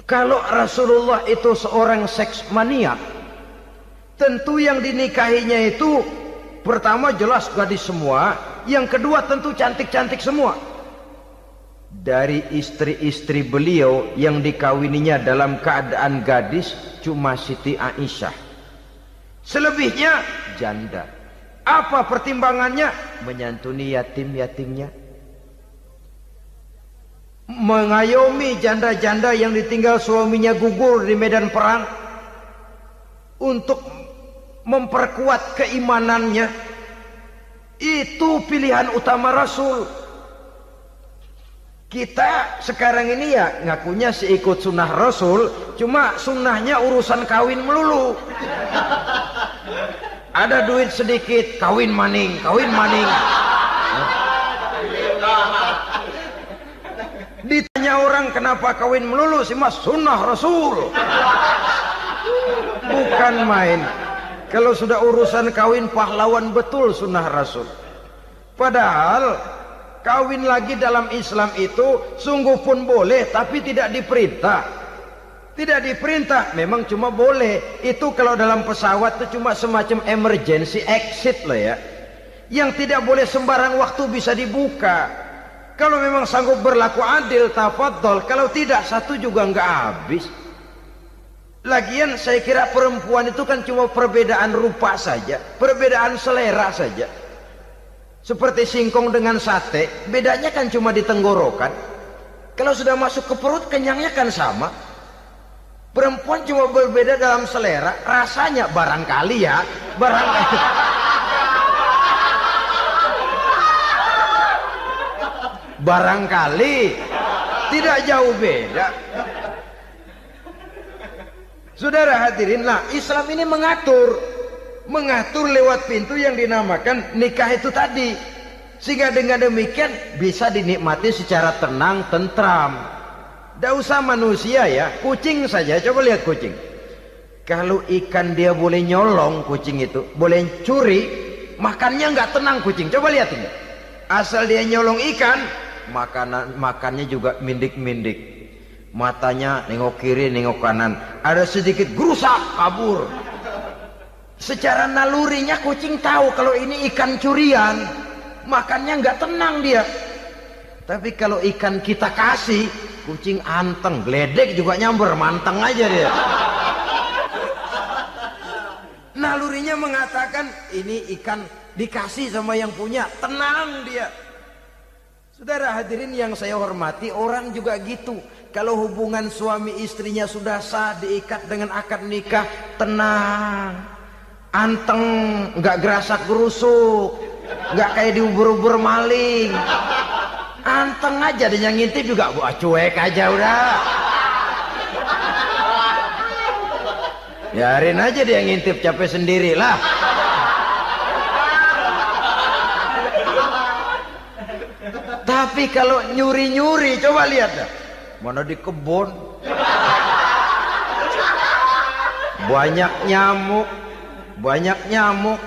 Kalau Rasulullah itu seorang seks mania, tentu yang dinikahinya itu pertama jelas gadis semua, yang kedua tentu cantik-cantik semua. Dari istri-istri beliau yang dikawininya dalam keadaan gadis cuma Siti Aisyah. Selebihnya janda. Apa pertimbangannya? Menyantuni yatim-yatimnya, mengayomi janda-janda yang ditinggal suaminya gugur di medan perang, untuk memperkuat keimanannya. Itu pilihan utama Rasul. Kita sekarang ini ya ngakunya sih ikut sunnah Rasul, cuma sunnahnya urusan kawin melulu. Ada duit sedikit, kawin maning, kawin maning. Ditanya orang kenapa kawin melulu, sih mas sunnah Rasul. Bukan main. Kalau sudah urusan kawin pahlawan betul sunnah Rasul. Padahal kawin lagi dalam Islam itu sungguh pun boleh, tapi tidak diperintah. Tidak diperintah, memang cuma boleh. Itu kalau dalam pesawat itu cuma semacam emergency exit lah ya. Yang tidak boleh sembarang waktu bisa dibuka. Kalau memang sanggup berlaku adil, tafadhol. Kalau tidak, satu juga nggak habis. Lagian saya kira perempuan itu kan cuma perbedaan rupa saja, perbedaan selera saja. Seperti singkong dengan sate, bedanya kan cuma di tenggorokan. Kalau sudah masuk ke perut, kenyangnya kan sama. Perempuan cuma berbeda dalam selera, rasanya barangkali ya, barangkali. Barangkali tidak jauh beda. Saudara hadirinlah, Islam ini mengatur lewat pintu yang dinamakan nikah itu tadi, sehingga dengan demikian bisa dinikmati secara tenang, tentram. Tidak usah manusia ya, kucing saja. Coba lihat kucing. Kalau ikan dia boleh nyolong, kucing itu boleh curi, makannya nggak tenang kucing. Coba lihat ini. Asal dia nyolong ikan, makannya juga mindik-mindik. Matanya nengok kiri, nengok kanan. Ada sedikit gerusak, kabur. Secara nalurinya kucing tahu kalau ini ikan curian, makannya nggak tenang dia. Tapi kalau ikan kita kasih, kucing anteng, geledek juga nyamber, manteng aja dia. Nalurinya mengatakan ini ikan dikasih sama yang punya, tenang dia. Saudara hadirin yang saya hormati, orang juga gitu. Kalau hubungan suami istrinya sudah sah, diikat dengan akad nikah, tenang, anteng, nggak gerasak gerusuk, nggak kayak diubur-ubur maling, anteng aja. Dan yang ngintip juga buat cuek aja udah. Biarin aja dia ngintip, capek sendirilah. Tapi kalau nyuri-nyuri, coba lihat dah. Mana di kebun banyak nyamuk,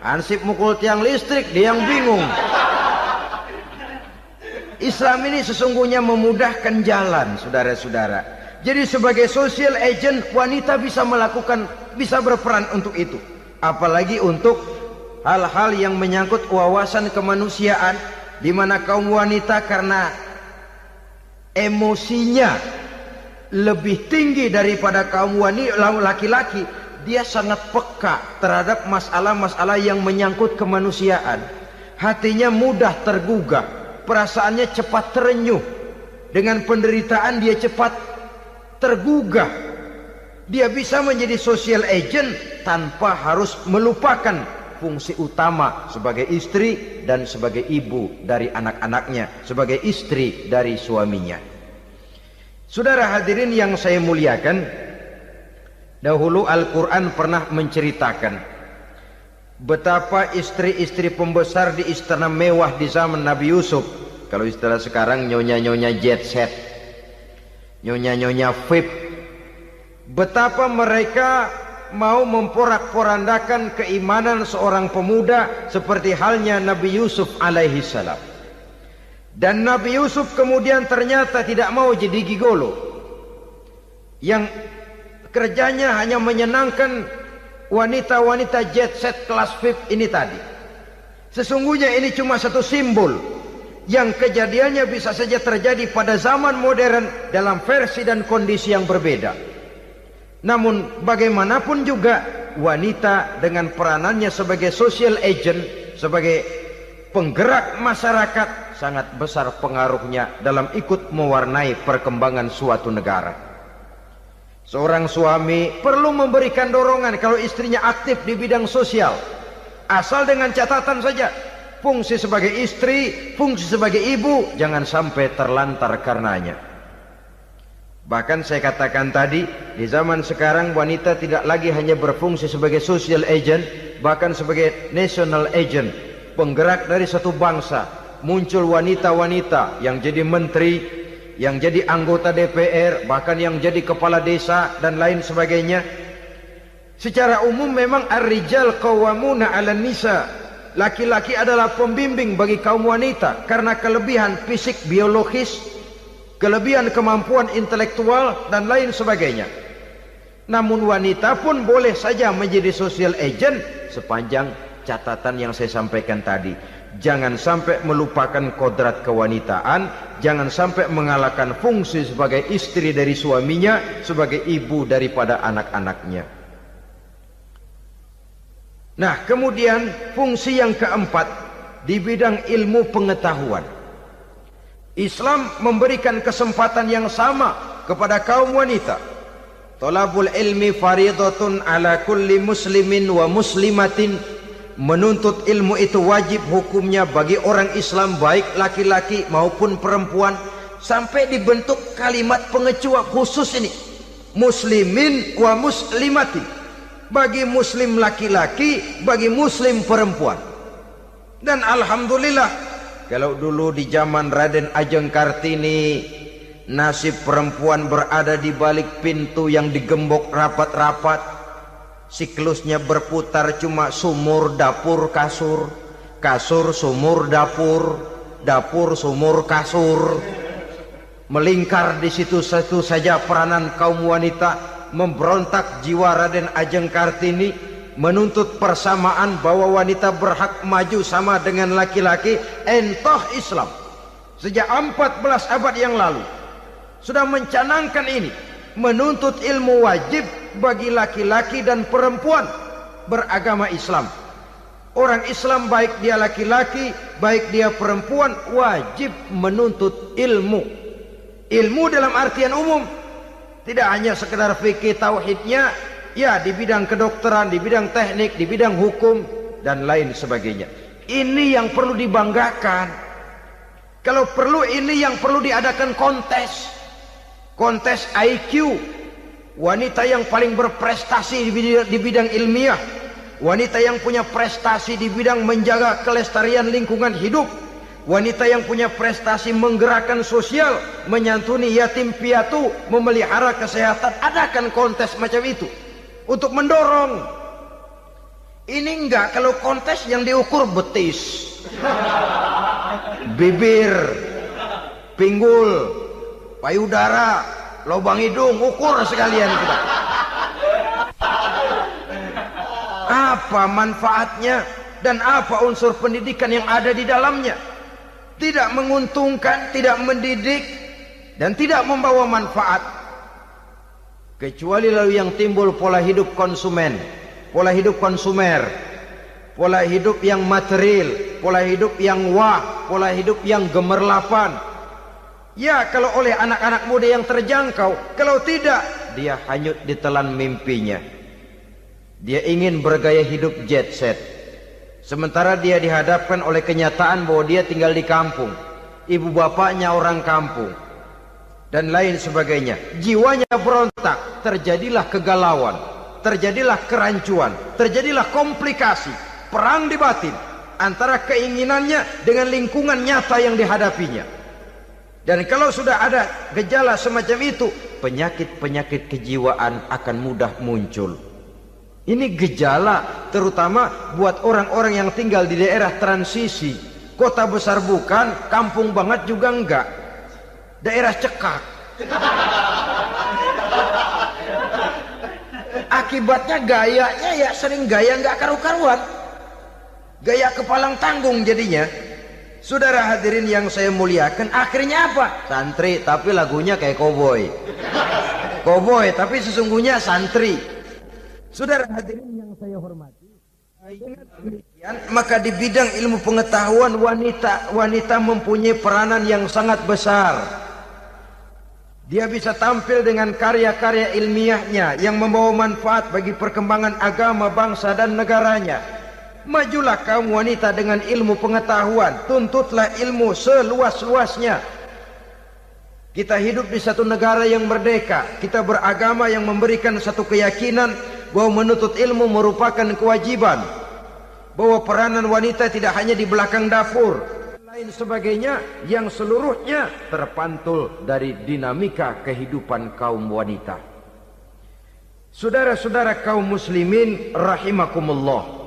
ansip mukul tiang listrik, dia yang bingung. Islam ini sesungguhnya memudahkan jalan, saudara-saudara. Jadi sebagai social agent, wanita bisa berperan untuk itu. Apalagi untuk hal-hal yang menyangkut wawasan kemanusiaan, di mana kaum wanita karena emosinya lebih tinggi daripada kaum laki-laki, dia sangat peka terhadap masalah-masalah yang menyangkut kemanusiaan. Hatinya mudah tergugah, perasaannya cepat terenyuh. Dengan penderitaan dia cepat tergugah. Dia bisa menjadi social agent tanpa harus melupakan fungsi utama sebagai istri dan sebagai ibu dari anak-anaknya, sebagai istri dari suaminya. Saudara hadirin yang saya muliakan, dahulu Al-Quran pernah menceritakan betapa istri-istri pembesar di istana mewah di zaman Nabi Yusuf, kalau istilah sekarang nyonya-nyonya jet set, nyonya-nyonya VIP, betapa mereka mau memporak-porandakan keimanan seorang pemuda seperti halnya Nabi Yusuf alaihi salam. Dan Nabi Yusuf kemudian ternyata tidak mau jadi gigolo yang kerjanya hanya menyenangkan wanita-wanita jet set kelas VIP ini tadi. Sesungguhnya ini cuma satu simbol yang kejadiannya bisa saja terjadi pada zaman modern dalam versi dan kondisi yang berbeda. Namun bagaimanapun juga wanita dengan peranannya sebagai social agent, sebagai penggerak masyarakat, sangat besar pengaruhnya dalam ikut mewarnai perkembangan suatu negara. Seorang suami perlu memberikan dorongan kalau istrinya aktif di bidang sosial, asal dengan catatan saja, fungsi sebagai istri, fungsi sebagai ibu, jangan sampai terlantar karenanya. Bahkan saya katakan tadi, di zaman sekarang wanita tidak lagi hanya berfungsi sebagai social agent, bahkan sebagai national agent, penggerak dari satu bangsa. Muncul wanita-wanita yang jadi menteri, yang jadi anggota DPR, bahkan yang jadi kepala desa dan lain sebagainya. Secara umum memang ar-rijal qawwamuna 'alan nisa. Laki-laki adalah pembimbing bagi kaum wanita karena kelebihan fisik biologis, kelebihan kemampuan intelektual dan lain sebagainya. Namun wanita pun boleh saja menjadi social agent sepanjang catatan yang saya sampaikan tadi. Jangan sampai melupakan kodrat kewanitaan, jangan sampai mengalahkan fungsi sebagai istri dari suaminya, sebagai ibu daripada anak-anaknya. Nah, kemudian fungsi yang keempat di bidang ilmu pengetahuan. Islam memberikan kesempatan yang sama kepada kaum wanita. Thalabul ilmi faridatun ala kulli muslimin wa muslimatin. Menuntut ilmu itu wajib hukumnya bagi orang Islam, baik laki-laki maupun perempuan. Sampai dibentuk kalimat pengecua khusus ini, muslimin wa muslimatin, bagi muslim laki-laki, bagi muslim perempuan. Dan alhamdulillah, kalau dulu di zaman Raden Ajeng Kartini, nasib perempuan berada di balik pintu yang digembok rapat-rapat, siklusnya berputar cuma sumur, dapur, kasur, kasur, sumur, dapur, dapur, sumur, kasur. Melingkar di situ satu saja peranan kaum wanita. Memberontak jiwa Raden Ajeng Kartini, menuntut persamaan bahwa wanita berhak maju sama dengan laki-laki. Entah Islam sejak 14 abad yang lalu sudah mencanangkan ini, menuntut ilmu wajib bagi laki-laki dan perempuan beragama Islam. Orang Islam baik dia laki-laki, baik dia perempuan, wajib menuntut ilmu. Ilmu dalam artian umum, tidak hanya sekedar fikih tauhidnya, ya di bidang kedokteran, di bidang teknik, di bidang hukum dan lain sebagainya. Ini yang perlu dibanggakan. Kalau perlu, ini yang perlu diadakan kontes. Kontes IQ. Wanita yang paling berprestasi di bidang ilmiah, wanita yang punya prestasi di bidang menjaga kelestarian lingkungan hidup, wanita yang punya prestasi menggerakkan sosial, menyantuni yatim piatu, memelihara kesehatan. Adakan kontes macam itu untuk mendorong. Ini enggak, kalau kontes yang diukur betis, bibir, pinggul, payudara, lubang hidung, ukur sekalian kita. Apa manfaatnya dan apa unsur pendidikan yang ada di dalamnya? Tidak menguntungkan, tidak mendidik, dan tidak membawa manfaat. Kecuali lalu yang timbul pola hidup konsumen, pola hidup konsumer, pola hidup yang material, pola hidup yang wah, pola hidup yang gemerlapan. Ya, kalau oleh anak-anak muda yang terjangkau. Kalau tidak, dia hanyut ditelan mimpinya. Dia ingin bergaya hidup jet set, sementara dia dihadapkan oleh kenyataan bahwa dia tinggal di kampung, ibu bapaknya orang kampung, dan lain sebagainya. Jiwanya berontak, terjadilah kegalauan, terjadilah kerancuan, terjadilah komplikasi, perang di batin antara keinginannya dengan lingkungan nyata yang dihadapinya. Dan kalau sudah ada gejala semacam itu, penyakit-penyakit kejiwaan akan mudah muncul. Ini gejala terutama buat orang-orang yang tinggal di daerah transisi. Kota besar bukan, kampung banget juga enggak, daerah cekak. Akibatnya gayanya ya sering gaya enggak karu-karuan, gaya kepalang tanggung jadinya. Saudara hadirin yang saya muliakan, akhirnya apa? Santri tapi lagunya kayak koboi. Koboi tapi sesungguhnya santri. Saudara hadirin yang saya hormati, maka di bidang ilmu pengetahuan wanita mempunyai peranan yang sangat besar. Dia bisa tampil dengan karya-karya ilmiahnya yang membawa manfaat bagi perkembangan agama, bangsa dan negaranya. Majulah kaum wanita dengan ilmu pengetahuan, tuntutlah ilmu seluas-luasnya. Kita hidup di satu negara yang merdeka, kita beragama yang memberikan satu keyakinan bahwa menuntut ilmu merupakan kewajiban, bahwa peranan wanita tidak hanya di belakang dapur, lain sebagainya yang seluruhnya terpantul dari dinamika kehidupan kaum wanita. Saudara-saudara kaum muslimin rahimakumullah.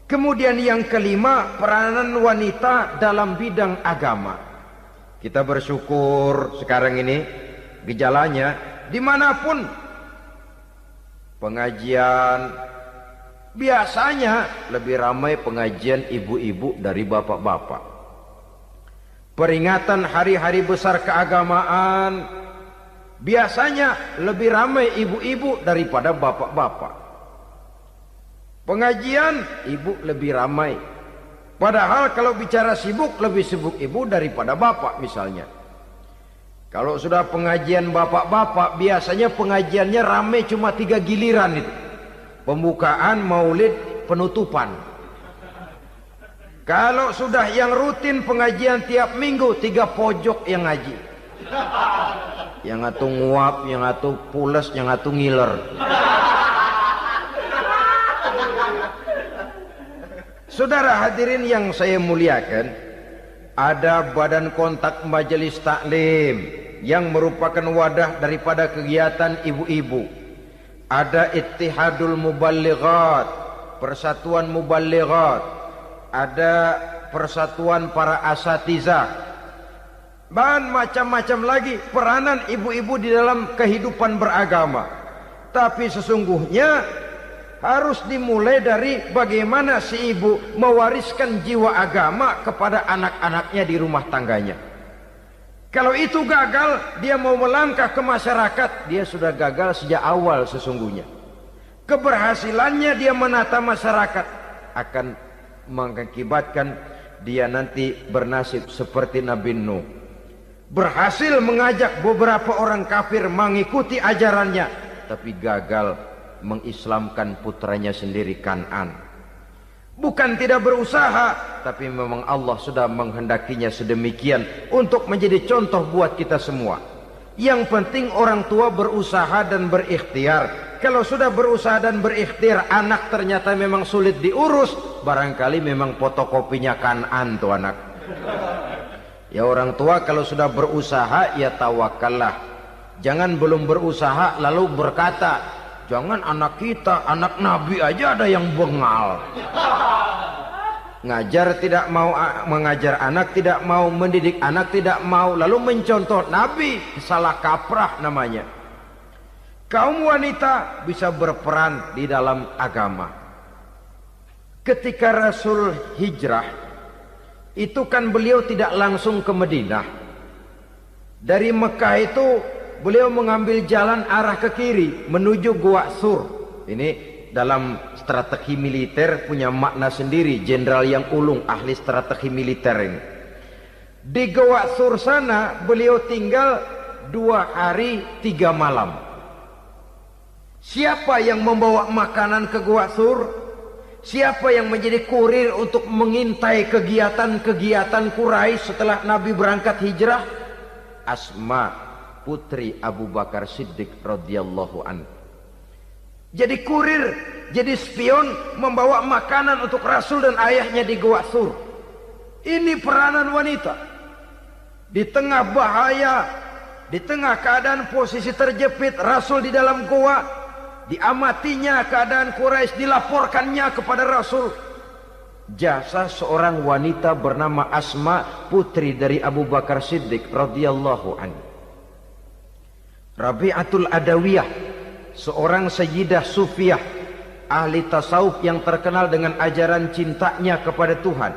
Kemudian yang kelima, peranan wanita dalam bidang agama. Kita bersyukur sekarang ini gejalanya dimanapun pengajian, biasanya lebih ramai pengajian ibu-ibu dari bapak-bapak. Peringatan hari-hari besar keagamaan, biasanya lebih ramai ibu-ibu daripada bapak-bapak. Pengajian ibu lebih ramai. Padahal kalau bicara sibuk, lebih sibuk ibu daripada bapak misalnya. Kalau sudah pengajian bapak-bapak, biasanya pengajiannya ramai cuma 3 giliran itu. Pembukaan, maulid, penutupan. Kalau sudah yang rutin pengajian tiap minggu, 3 pojok yang ngaji. Yang atu nguap, yang atu pules, yang atu ngiler. Saudara hadirin yang saya muliakan, ada badan kontak majelis taklim yang merupakan wadah daripada kegiatan ibu-ibu. Ada Ittihadul Muballighat, Persatuan Muballighat. Ada Persatuan Para Asatizah. Dan macam-macam lagi peranan ibu-ibu di dalam kehidupan beragama. Tapi sesungguhnya harus dimulai dari bagaimana si ibu mewariskan jiwa agama kepada anak-anaknya di rumah tangganya. Kalau itu gagal, dia mau melangkah ke masyarakat, dia sudah gagal sejak awal sesungguhnya. Keberhasilannya dia menata masyarakat akan mengakibatkan dia nanti bernasib seperti Nabi Nuh. Berhasil mengajak beberapa orang kafir mengikuti ajarannya, tapi gagal mengislamkan putranya sendiri Kan'an. Bukan tidak berusaha, tapi memang Allah sudah menghendakinya sedemikian untuk menjadi contoh buat kita semua. Yang penting orang tua berusaha dan berikhtiar. Kalau sudah berusaha dan berikhtiar, anak ternyata memang sulit diurus, barangkali memang fotokopinya Kan'an tuh anak. Ya orang tua kalau sudah berusaha, ya tawakallah. Jangan belum berusaha lalu berkata, jangan anak kita, anak Nabi aja ada yang bengal. Ngajar tidak mau, mengajar anak tidak mau, mendidik anak tidak mau, lalu mencontoh Nabi, salah kaprah namanya. Kaum wanita bisa berperan di dalam agama. Ketika Rasul hijrah, itu kan beliau tidak langsung ke Madinah. Dari Mekah itu beliau mengambil jalan arah ke kiri menuju Gua Sur. Ini dalam strategi militer punya makna sendiri. Jenderal yang ulung, ahli strategi militer ini. Di Gua Sur sana beliau tinggal 2 hari 3 malam. Siapa yang membawa makanan ke Gua Sur? Siapa yang menjadi kurir untuk mengintai kegiatan-kegiatan Quraisy setelah Nabi berangkat hijrah? Asma, putri Abu Bakar Siddiq radhiyallahu anhu. Jadi kurir, jadi spion, membawa makanan untuk Rasul dan ayahnya di Gua Sur. Ini peranan wanita. Di tengah bahaya, di tengah keadaan posisi terjepit, Rasul di dalam gua, diamatinya keadaan Quraisy, dilaporkannya kepada Rasul. Jasa seorang wanita bernama Asma, putri dari Abu Bakar Siddiq radhiyallahu anhu. Rabi'atul Adawiyah, seorang sayyidah sufiyah, ahli tasawuf yang terkenal dengan ajaran cintanya kepada Tuhan.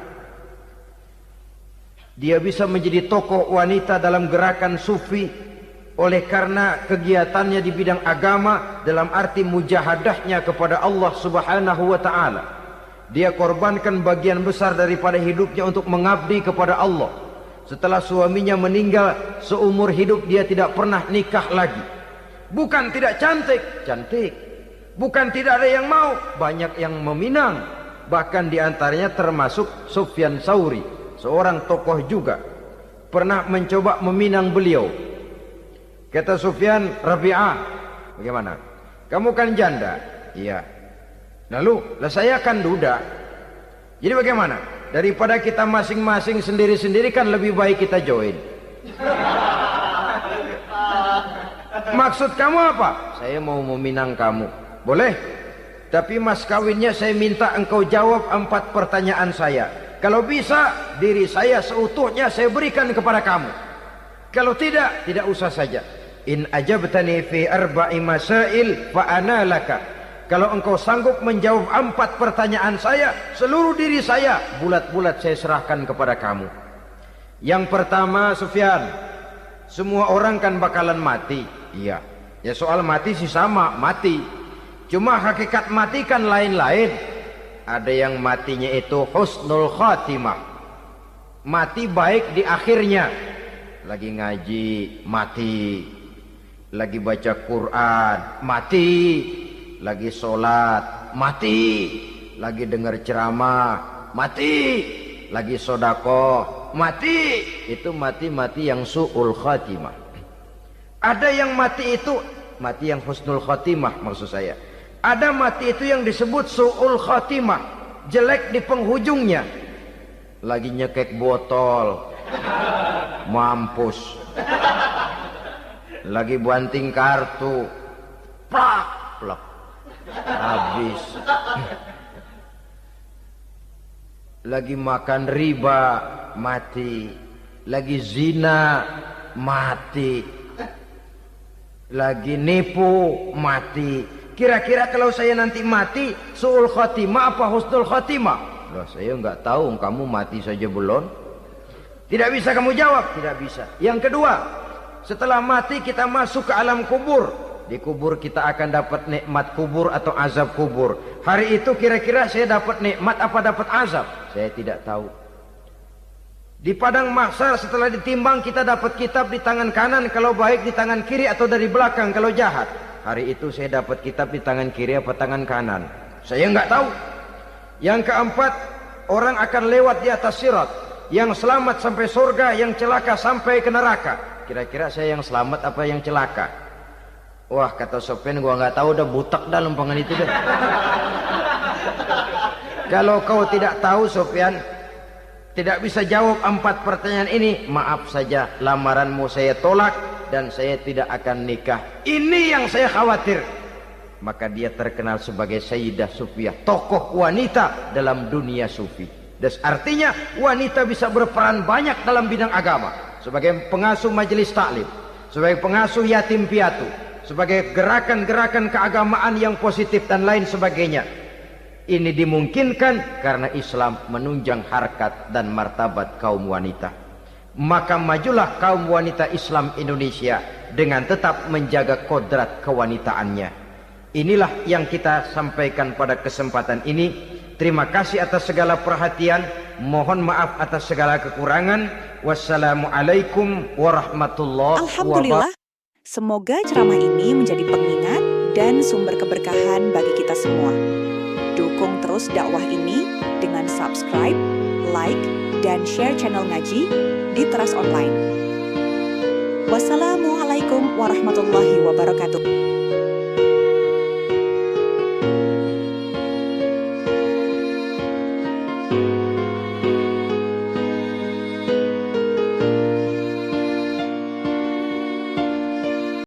Dia bisa menjadi tokoh wanita dalam gerakan sufi oleh karena kegiatannya di bidang agama dalam arti mujahadahnya kepada Allah Subhanahu wa taala. Dia korbankan bagian besar daripada hidupnya untuk mengabdi kepada Allah. Setelah suaminya meninggal, seumur hidup dia tidak pernah nikah lagi. Bukan tidak cantik, cantik. Bukan tidak ada yang mau, banyak yang meminang. Bahkan diantaranya termasuk Sufyan Tsauri, seorang tokoh juga, pernah mencoba meminang beliau. Kata Sufyan, Rabi'ah, bagaimana? Kamu kan janda? Iya. Lalu, lah saya kan duda. Jadi bagaimana? Daripada kita masing-masing sendiri-sendiri kan lebih baik kita join. Maksud kamu apa? Saya mau meminang kamu. Boleh? Tapi mas kawinnya saya minta engkau jawab 4 pertanyaan saya. Kalau bisa, diri saya seutuhnya saya berikan kepada kamu. Kalau tidak, tidak usah saja. In ajabtani fi 4 masail fa ana laka. Kalau engkau sanggup menjawab 4 pertanyaan saya, seluruh diri saya bulat-bulat saya serahkan kepada kamu. Yang pertama, Sufyan, semua orang kan bakalan mati. Iya. Ya soal mati sih sama, mati. Cuma hakikat mati kan lain-lain. Ada yang matinya itu husnul khatimah, mati baik di akhirnya. Lagi ngaji, mati. Lagi baca Quran, mati. Lagi sholat, mati. Lagi dengar ceramah, mati. Lagi sodakoh, mati. Itu mati-mati yang su'ul khatimah. Ada yang mati itu mati yang husnul khatimah, maksud saya. Ada mati itu yang disebut su'ul khatimah, jelek di penghujungnya. Lagi nyekek botol, mampus. Lagi banting kartu, plak, plak, habis. Lagi makan riba, mati. Lagi zina, mati. Lagi nipu, mati. Kira-kira kalau saya nanti mati, su'ul khatimah apa husnul khatimah? Loh, saya enggak tahu, kamu mati saja belum. Tidak bisa kamu jawab, tidak bisa. Yang kedua, setelah mati kita masuk ke alam kubur. Di kubur kita akan dapat nikmat kubur atau azab kubur. Hari itu kira-kira saya dapat nikmat apa dapat azab? Saya tidak tahu. Di padang mahsyar setelah ditimbang kita dapat kitab di tangan kanan kalau baik, di tangan kiri atau dari belakang kalau jahat. Hari itu saya dapat kitab di tangan kiri apa tangan kanan? Saya enggak tahu. Yang keempat, orang akan lewat di atas sirat. Yang selamat sampai surga, yang celaka sampai ke neraka. Kira-kira saya yang selamat apa yang celaka? Wah, kata Sofyan, gua enggak tahu, udah butak dah lempangan itu dah. Kalau kau tidak tahu, Sofyan, tidak bisa jawab 4 pertanyaan ini, maaf saja, lamaranmu saya tolak dan saya tidak akan nikah. Ini yang saya khawatir. Maka dia terkenal sebagai Sayyidah Sufiyah, tokoh wanita dalam dunia sufi. Dan artinya wanita bisa berperan banyak dalam bidang agama, sebagai pengasuh majelis taklim, sebagai pengasuh yatim piatu, sebagai gerakan-gerakan keagamaan yang positif dan lain sebagainya. Ini dimungkinkan karena Islam menunjang harkat dan martabat kaum wanita. Maka majulah kaum wanita Islam Indonesia dengan tetap menjaga kodrat kewanitaannya. Inilah yang kita sampaikan pada kesempatan ini. Terima kasih atas segala perhatian. Mohon maaf atas segala kekurangan. Wassalamualaikum warahmatullahi wabarakatuh. Alhamdulillah, semoga ceramah ini menjadi pengingat dan sumber keberkahan bagi kita semua. Dukung terus dakwah ini dengan subscribe, like, dan share channel ngaji di Teras Online. Wassalamualaikum warahmatullahi wabarakatuh.